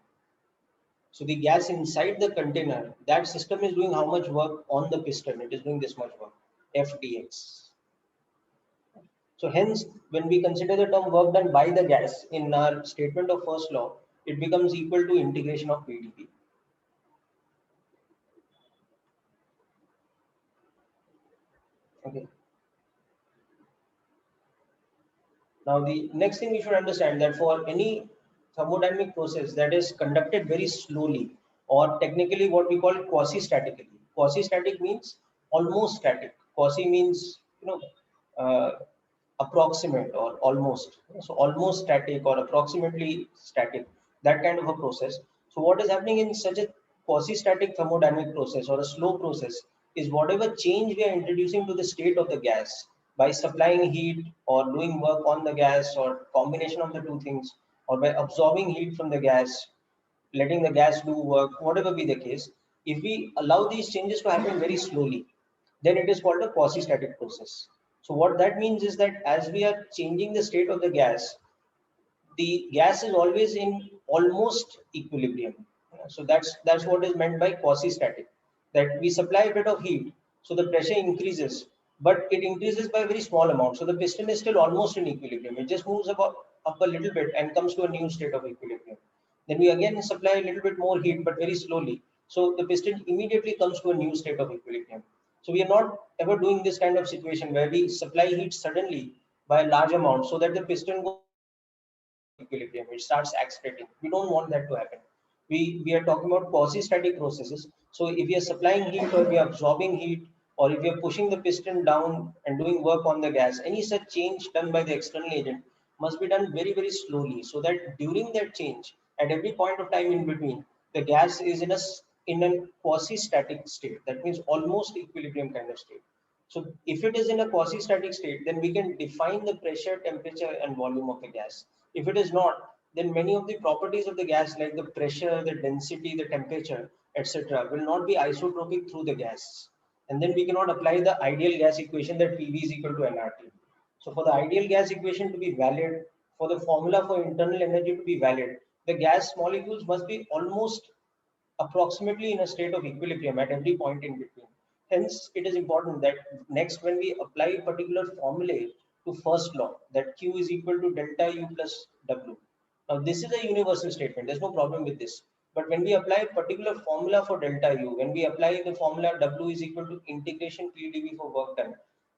So the gas inside the container, that system is doing how much work on the piston? It is doing this much work, F dx. So hence, when we consider the term work done by the gas in our statement of first law, it becomes equal to integration of PdP. Okay. Now the next thing we should understand that for any thermodynamic process that is conducted very slowly, or technically what we call quasi-statically. Quasi-static means almost static. Quasi means uh, approximate or almost. So almost static or approximately static, that kind of a process. So what is happening in such a quasi-static thermodynamic process or a slow process is whatever change we are introducing to the state of the gas by supplying heat or doing work on the gas or combination of the two things, or by absorbing heat from the gas, letting the gas do work, whatever be the case, if we allow these changes to happen very slowly, then it is called a quasi-static process. So what that means is that as we are changing the state of the gas is always in almost equilibrium. So that's what is meant by quasi-static. That we supply a bit of heat, so the pressure increases, but it increases by a very small amount. So the piston is still almost in equilibrium. It just moves up a little bit and comes to a new state of equilibrium. Then we again supply a little bit more heat, but very slowly. So the piston immediately comes to a new state of equilibrium. So we are not ever doing this kind of situation where we supply heat suddenly by a large amount so that the piston goes equilibrium. It starts accelerating. We don't want that to happen. We are talking about quasi-static processes. So if we are supplying heat or we are absorbing heat or if we are pushing the piston down and doing work on the gas, any such change done by the external agent must be done very, very slowly so that during that change, at every point of time in between, the gas is in a quasi-static state. That means almost equilibrium kind of state. So if it is in a quasi-static state, then we can define the pressure, temperature, and volume of the gas. If it is not, then many of the properties of the gas, like the pressure, the density, the temperature, etc., will not be isotropic through the gas. And then we cannot apply the ideal gas equation that PV is equal to nRT. So for the ideal gas equation to be valid, for the formula for internal energy to be valid, the gas molecules must be almost approximately in a state of equilibrium at every point in between. Hence, it is important that next when we apply a particular formulae to first law, that Q is equal to delta U plus W. Now, this is a universal statement. There's no problem with this. But when we apply a particular formula for delta U, when we apply the formula W is equal to integration PdV for work done,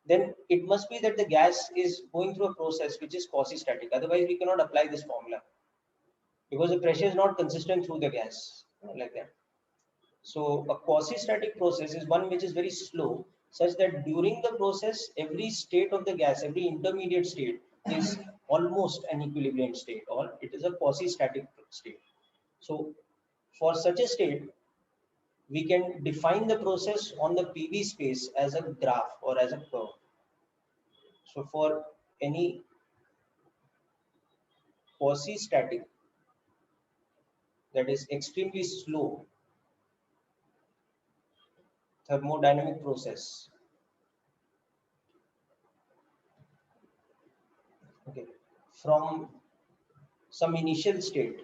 then it must be that the gas is going through a process which is quasi-static. Otherwise, we cannot apply this formula because the pressure is not consistent through the gas like that. So a quasi-static process is one which is very slow, such that during the process, every state of the gas, every intermediate state is almost an equilibrium state, or it is a quasi-static state. So for such a state, we can define the process on the PV space as a graph or as a curve. So for any quasi-static that is extremely slow thermodynamic process, okay, from some initial state,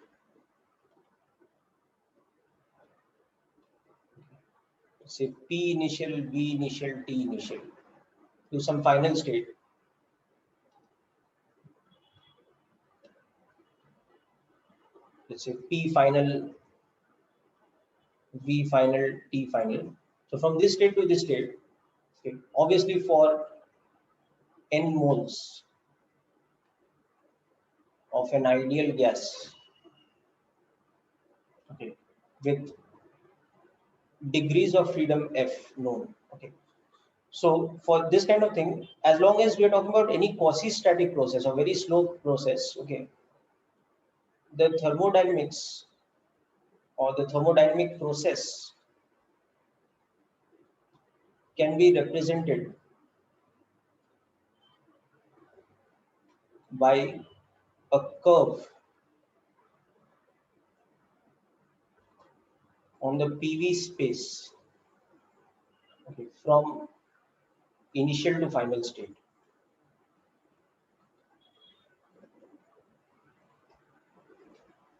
say P initial, V initial, T initial, to some final state. Let's say P final, V final, T final. So from this state to this state, okay, obviously for n moles of an ideal gas, okay, with degrees of freedom F known. Okay. So for this kind of thing, as long as we are talking about any quasi-static process or very slow process, okay, the thermodynamics or the thermodynamic process can be represented by a curve on the PV space, okay, from initial to final state.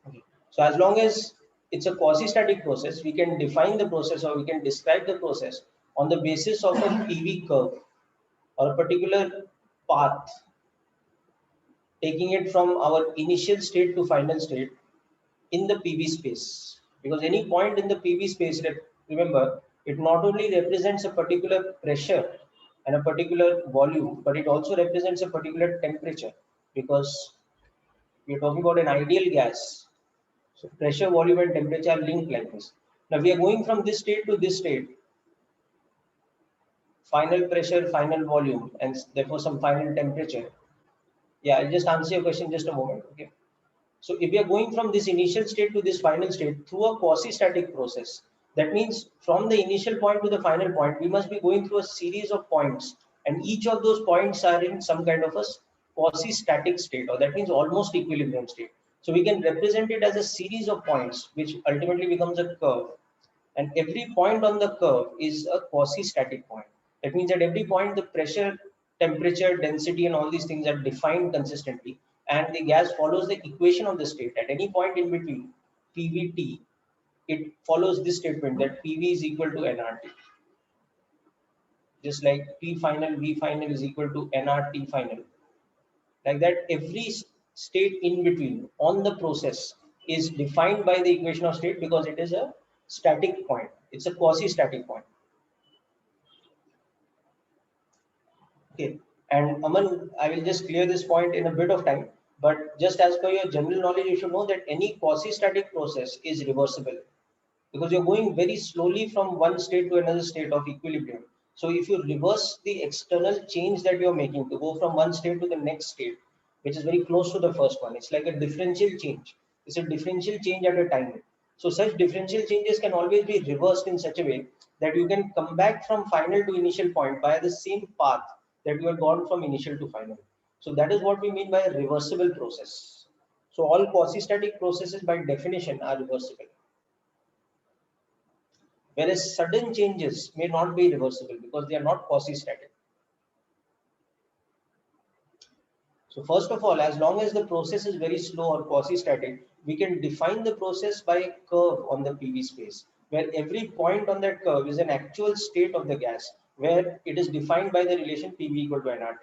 Okay. So as long as it's a quasi-static process, we can define the process or we can describe the process on the basis of a PV curve or a particular path, taking it from our initial state to final state in the PV space. Because any point in the PV space, remember, it not only represents a particular pressure and a particular volume, but it also represents a particular temperature, because we are talking about an ideal gas. So pressure, volume, and temperature are linked like this. Now we are going from this state to this state, final pressure, final volume, and therefore some final temperature. Yeah, I'll just answer your question just a moment. Okay. So if we are going from this initial state to this final state through a quasi-static process, that means from the initial point to the final point, we must be going through a series of points, and each of those points are in some kind of a quasi-static state, or that means almost equilibrium state. So we can represent it as a series of points, which ultimately becomes a curve. And every point on the curve is a quasi-static point. That means at every point, the pressure, temperature, density, and all these things are defined consistently, and the gas follows the equation of the state. At any point in between, PVT, it follows this statement that PV is equal to nRT. Just like P final, V final is equal to nRT final. Like that, every state in between on the process is defined by the equation of state, because it is a static point. It's a quasi-static point. Okay. And Aman, I will just clear this point in a bit of time. But just as per your general knowledge, you should know that any quasi-static process is reversible, because you're going very slowly from one state to another state of equilibrium. So if you reverse the external change that you're making to go from one state to the next state, which is very close to the first one, it's like a differential change. It's a differential change at a time. So such differential changes can always be reversed in such a way that you can come back from final to initial point by the same path that you have gone from initial to final. So that is what we mean by a reversible process. So all quasi-static processes by definition are reversible, whereas sudden changes may not be reversible because they are not quasi-static. So first of all, as long as the process is very slow or quasi-static, we can define the process by a curve on the PV space, where every point on that curve is an actual state of the gas, where it is defined by the relation PV equal to nRT.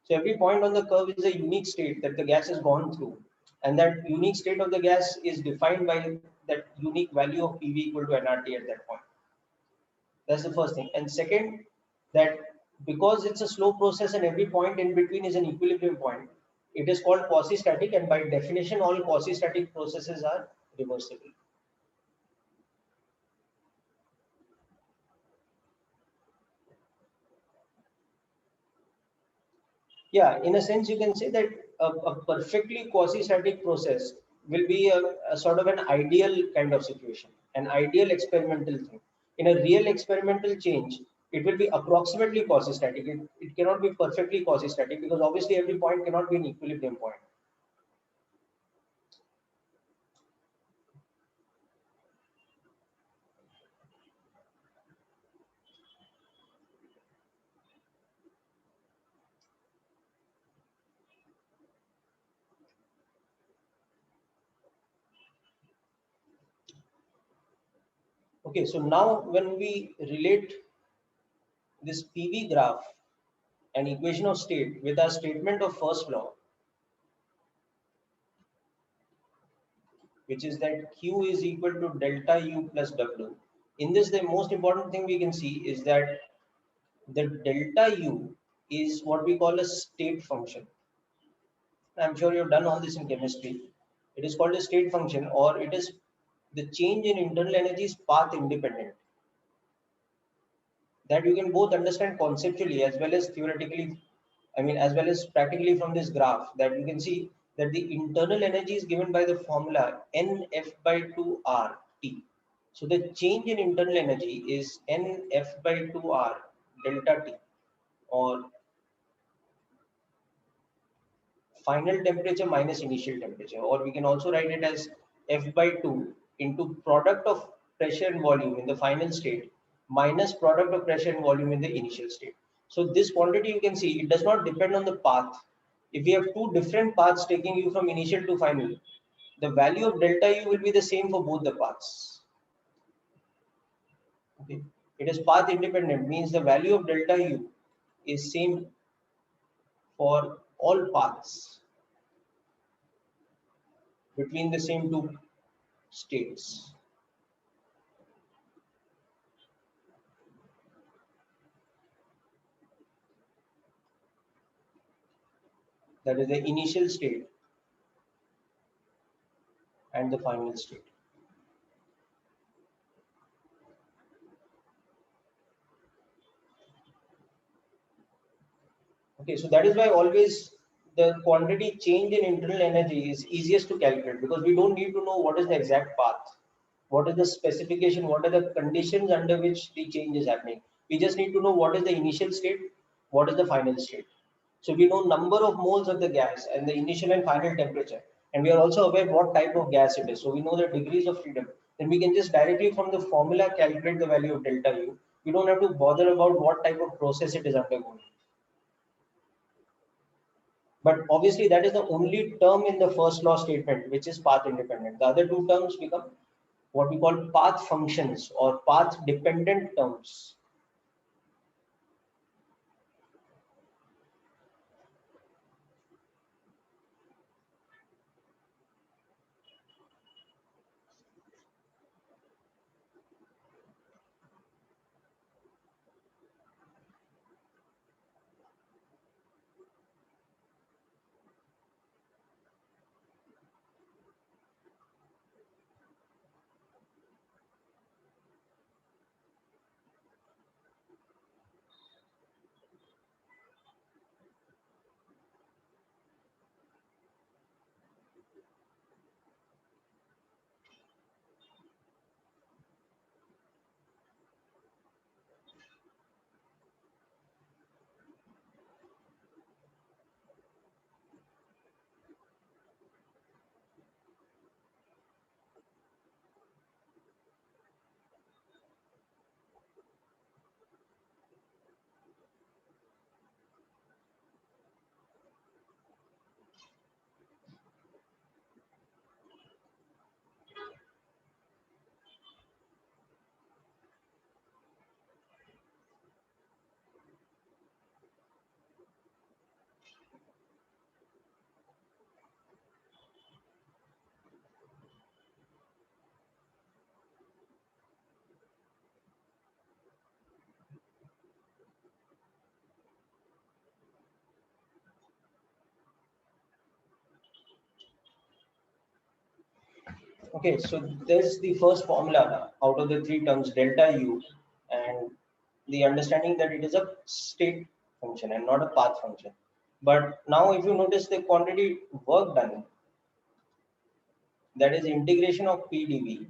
So every point on the curve is a unique state that the gas has gone through, and that unique state of the gas is defined by that unique value of PV equal to nRT at that point. That's the first thing. And second, that because it's a slow process and every point in between is an equilibrium point, it is called quasi-static, and by definition, all quasi-static processes are reversible. Yeah, in a sense, you can say that a perfectly quasi-static process will be a sort of an ideal kind of situation, an ideal experimental thing. In a real experimental change, it will be approximately quasi-static. It cannot be perfectly quasi-static, because obviously every point cannot be an equilibrium point. Okay, so now when we relate this PV graph and equation of state with our statement of first law, which is that Q is equal to delta U plus W. In this, the most important thing we can see is that the delta U is what we call a state function. I'm sure you've done all this in chemistry. It is called a state function, or it is the change in internal energy is path independent. That you can both understand conceptually as well as theoretically, I mean, as well as practically from this graph, that you can see that the internal energy is given by the formula NF by 2R T. So the change in internal energy is NF by 2R delta T, or final temperature minus initial temperature, or we can also write it as F by 2 into product of pressure and volume in the final state minus product of pressure and volume in the initial state. So this quantity, you can see, it does not depend on the path. If we have two different paths taking you from initial to final, the value of delta U will be the same for both the paths. Okay. It is path independent, means the value of delta U is same for all paths between the same two states. That is the initial state and the final state. Okay, so that is why always the quantity change in internal energy is easiest to calculate, because we don't need to know what is the exact path, what is the specification, what are the conditions under which the change is happening. We just need to know what is the initial state, what is the final state. So we know number of moles of the gas and the initial and final temperature, and we are also aware what type of gas it is. So we know the degrees of freedom. Then we can just directly from the formula calculate the value of delta U. We don't have to bother about what type of process it is undergoing. But obviously, that is the only term in the first law statement which is path independent. The other two terms become what we call path functions or path dependent terms. Okay, so there's the first formula out of the three terms, delta U, and the understanding that it is a state function and not a path function. But now if you notice the quantity work done, that is integration of PdV.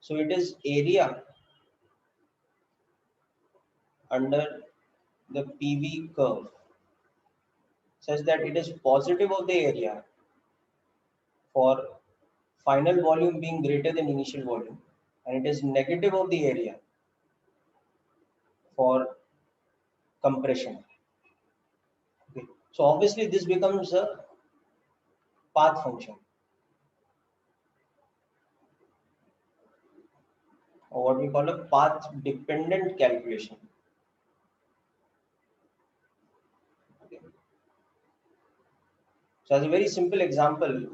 So it is area under the PV curve such that it is positive of the area for final volume being greater than initial volume, and it is negative of the area for compression. Okay. So obviously this becomes a path function, or what we call a path dependent calculation. Okay. So as a very simple example,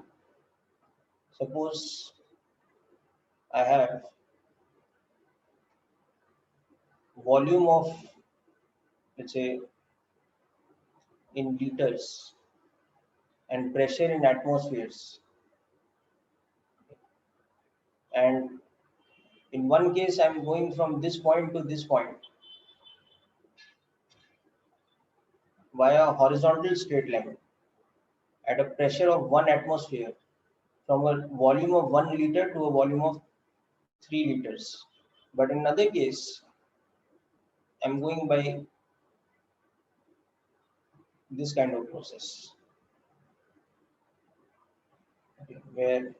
suppose I have volume of, let's say, in liters and pressure in atmospheres, and in one case I'm going from this point to this point via horizontal straight line at a pressure of 1 atmosphere from a volume of 1 liter to a volume of 3 liters. But in another case, I'm going by this kind of process. where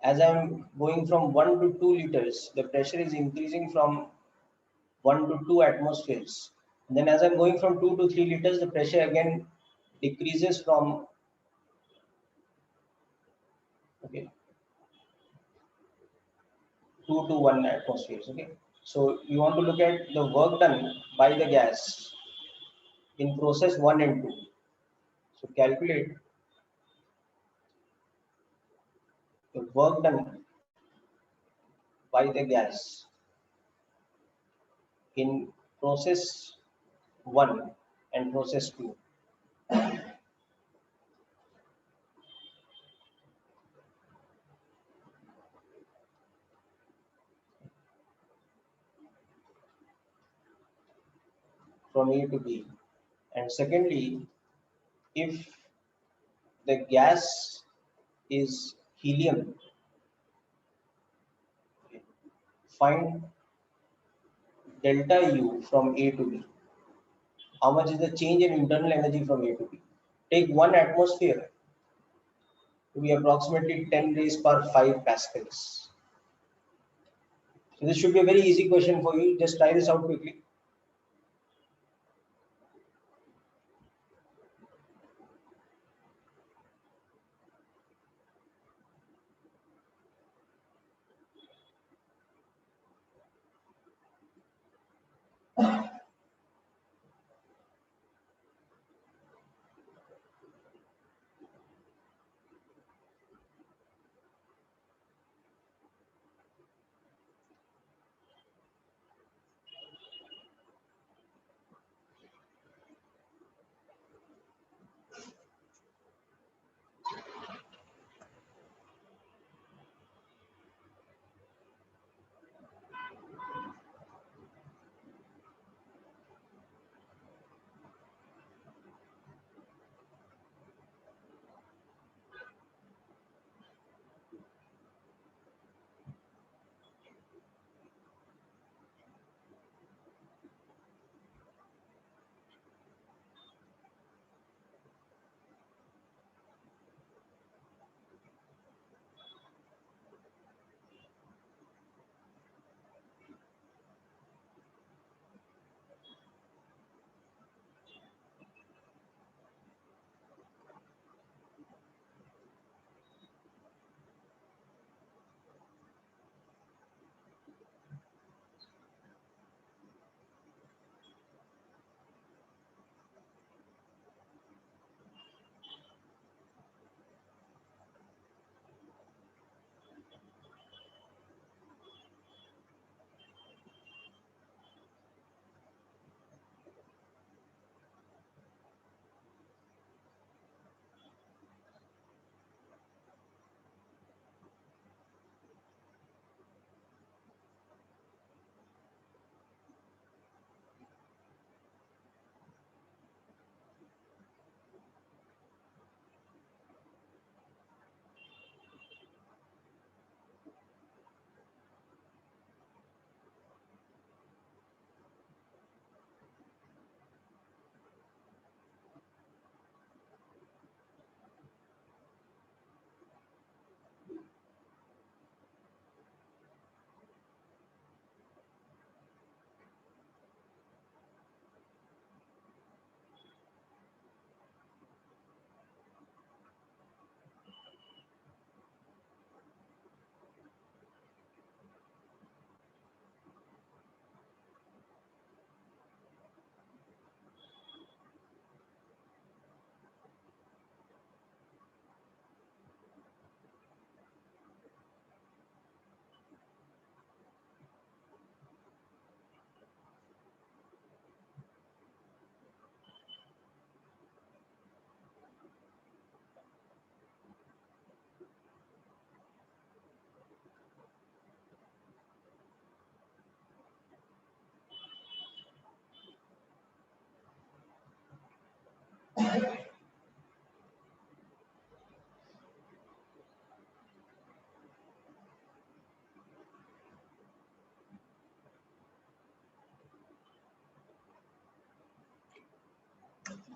as I'm going from 1 to 2 liters, the pressure is increasing from 1 to 2 atmospheres. And then as I'm going from 2 to 3 liters, the pressure again decreases from, okay, 2 to 1 atmospheres. Okay. So you want to look at the work done by the gas in process 1 and 2. So calculate the work done by the gas in process 1 and process 2. From A to B. And secondly, if the gas is helium, find delta U from A to B. How much is the change in internal energy from A to B? Take 1 atmosphere to be approximately 10 raised per 5 pascals. So this should be a very easy question for you. Just try this out quickly.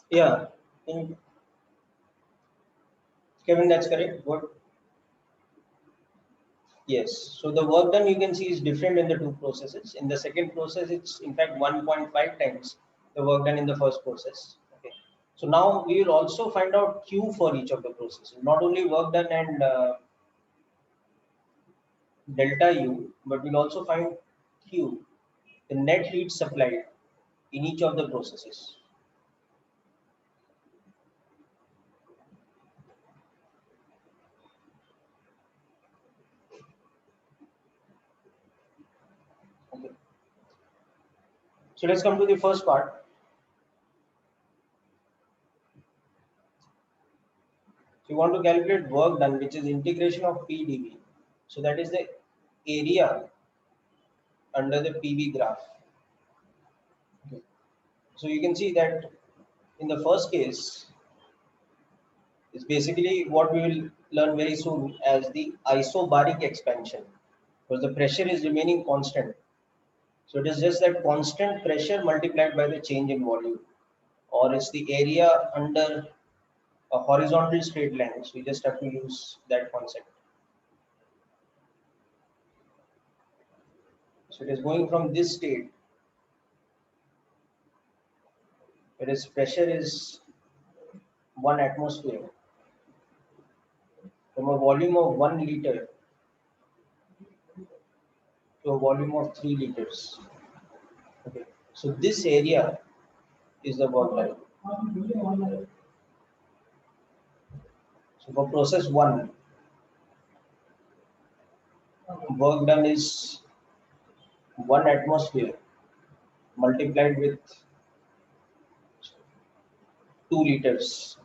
Yeah. In, Kevin, that's correct. Good. Yes. So the work done you can see is different in the two processes. In the second process, it's in fact 1.5 times the work done in the first process. Okay. So now we will also find out Q for each of the processes, not only work done and delta U, but we'll also find Q, the net heat supplied in each of the processes. Okay. So let's come to the first part. So you want to calculate work done, which is integration of PdV. So that is the area under the PV graph. Okay. So you can see that in the first case is basically what we will learn very soon as the isobaric expansion, because the pressure is remaining constant. So it is just that constant pressure multiplied by the change in volume, or it's the area under a horizontal straight line. So you just have to use that concept. So it is going from this state, where its pressure is 1 atmosphere, from a volume of 1 liter to a volume of 3 liters. Okay. So this area is the work done. So for process 1, work done is 1 atmosphere multiplied with 2 liters.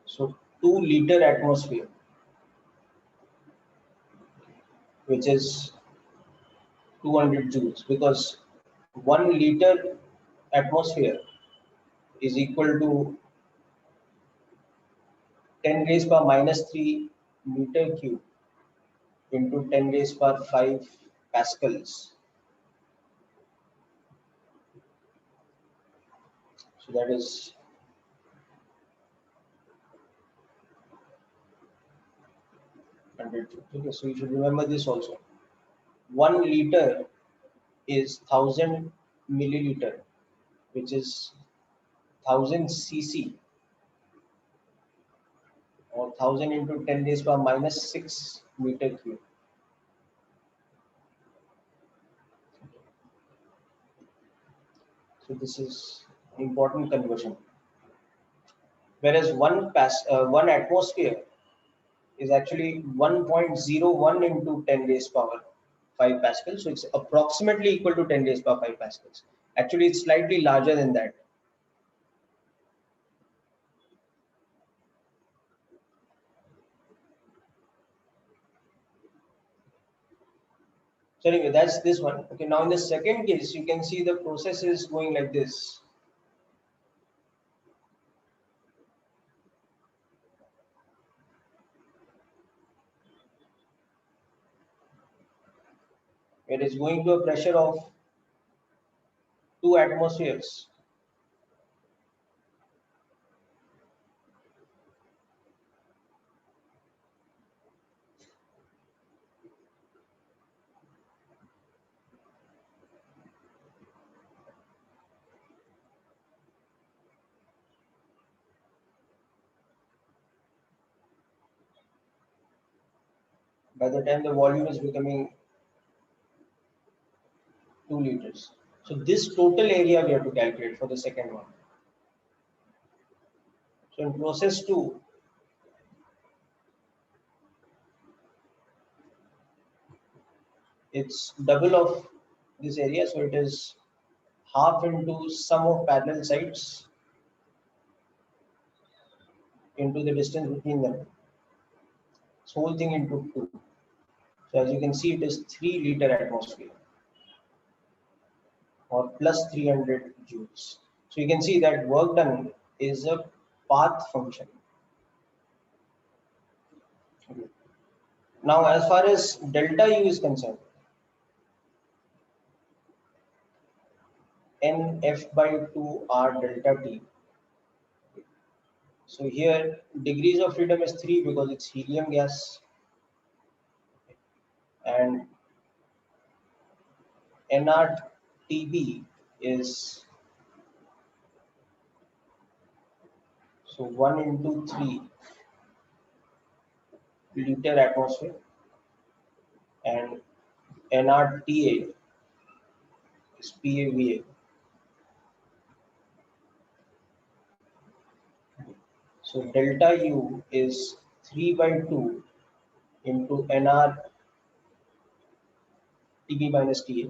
So 2 liter atmosphere, which is 200 joules, because 1 liter atmosphere is equal to 10 raised power minus 3 meter cube into 10 raised power 5 pascals. So that is 100 joules. Okay, so you should remember this also. 1 liter is 1000 milliliter, which is 1000 cc, or 1000 into 10 raised power minus 6 meter cube. So this is an important conversion. Whereas 1 atmosphere is actually 1.01 into 10 raised power 5 pascals. So it's approximately equal to 10 raised power 5 pascals. Actually, it's slightly larger than that. So anyway, that's this one. Okay, now in the second case, you can see the process is going like this. It is going to a pressure of 2 atmospheres. By the time the volume is becoming 2 liters. So this total area we have to calculate for the second one. So in process 2, it's double of this area, so it is half into sum of parallel sides into the distance between them. This whole thing into 2. So as you can see, it is 3 liter atmosphere, or plus 300 joules. So you can see that work done is a path function. Okay. Now as far as delta U is concerned, NF by 2 R delta T. So here degrees of freedom is 3 because it's helium gas, and NRTB is, so 1 into 3 liter atmosphere, and NRTA is PAVA. So delta U is 3 by 2 into NRTB minus TA.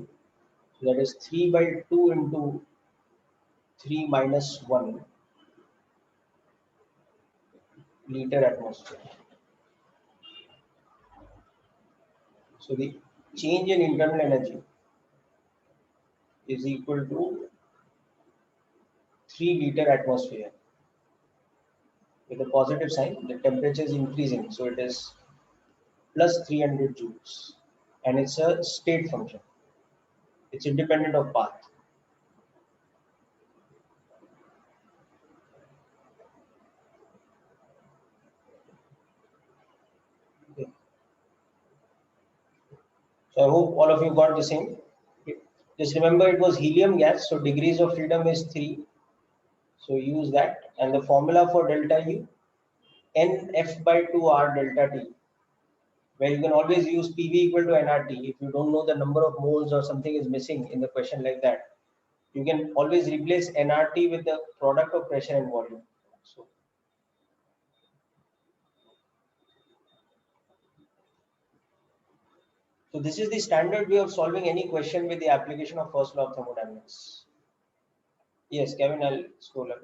So that is 3 by 2 into 3 minus 1 liter atmosphere. So the change in internal energy is equal to 3 liter atmosphere. With a positive sign, the temperature is increasing, so it is plus 300 joules, and it's a state function. It's independent of path. Okay. So I hope all of you got the same. Okay. Just remember it was helium gas, so degrees of freedom is 3. So use that, and the formula for delta U, NF by 2 R delta T, where you can always use PV equal to nRT. If you don't know the number of moles or something is missing in the question like that, you can always replace nRT with the product of pressure and volume. So this is the standard way of solving any question with the application of first law of thermodynamics. Yes, Kevin, I'll scroll up.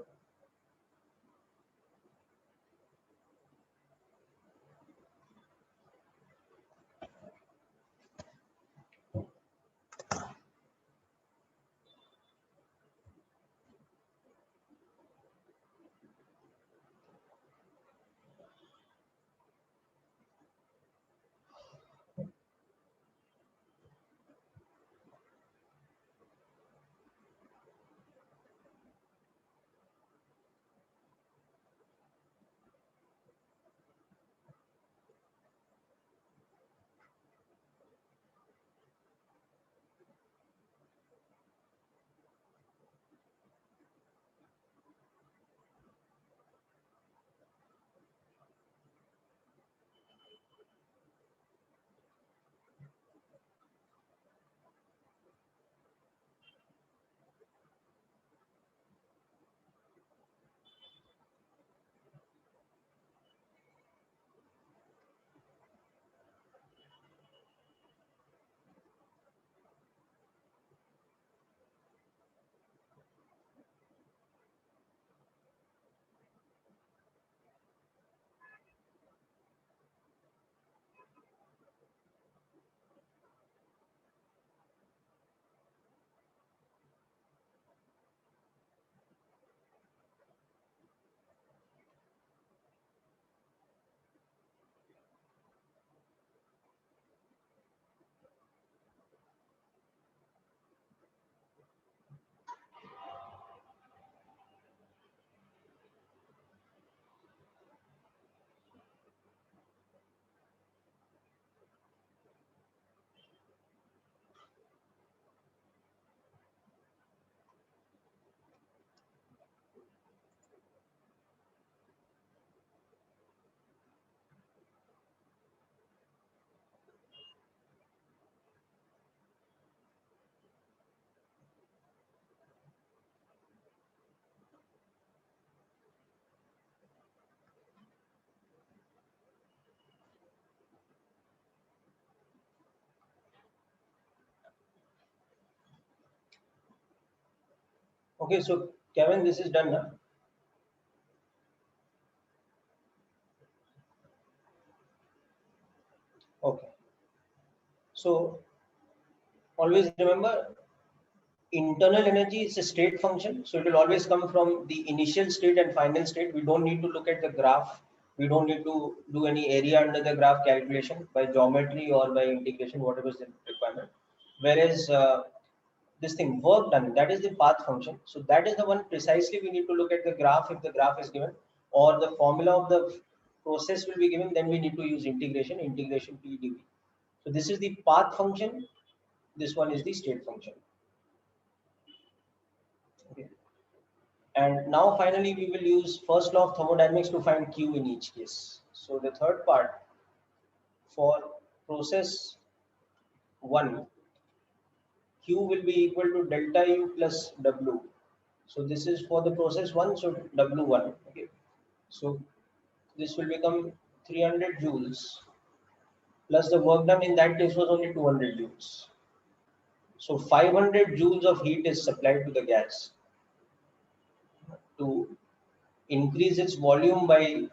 Okay, so Kevin, this is done now. Okay. So always remember, internal energy is a state function, so it will always come from the initial state and final state. We don't need to look at the graph. We don't need to do any area under the graph calculation by geometry or by integration, whatever is the requirement. Whereas this thing work done, that is the path function. So that is the one precisely we need to look at the graph. If the graph is given or the formula of the process will be given, then we need to use integration PdV. So this is the path function, this one is the state function. Okay. And now finally we will use first law of thermodynamics to find Q in each case. So the third part, for process 1, Q will be equal to delta U plus W. So this is for the process 1, so W1. Okay. So this will become 300 joules plus the work done in that case was only 200 joules. So 500 joules of heat is supplied to the gas to increase its volume by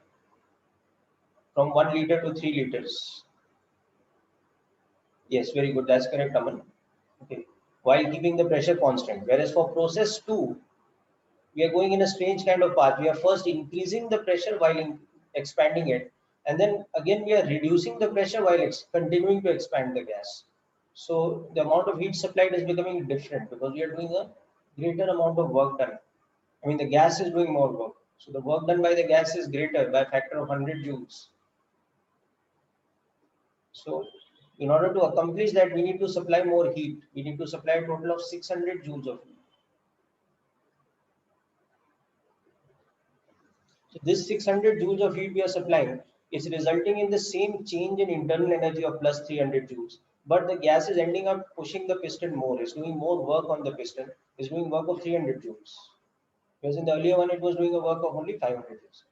from 1 liter to 3 liters. Yes, very good. That's correct, Aman. Okay. While keeping the pressure constant. Whereas for process 2, we are going in a strange kind of path. We are first increasing the pressure while expanding it. And then again, we are reducing the pressure while continuing to expand the gas. So the amount of heat supplied is becoming different because we are doing a greater amount of work done. I mean, the gas is doing more work. So the work done by the gas is greater by a factor of 100 joules. So in order to accomplish that, we need to supply more heat. We need to supply a total of 600 joules of heat. So this 600 joules of heat we are supplying is resulting in the same change in internal energy of plus 300 joules. But the gas is ending up pushing the piston more. It's doing more work on the piston. It's doing work of 300 joules. Whereas in the earlier one, it was doing a work of only 500 joules.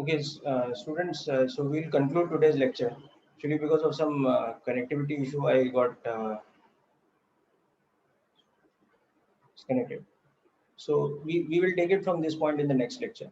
Okay, students, so we'll conclude today's lecture. Actually, because of some connectivity issue, I got disconnected. So we will take it from this point in the next lecture.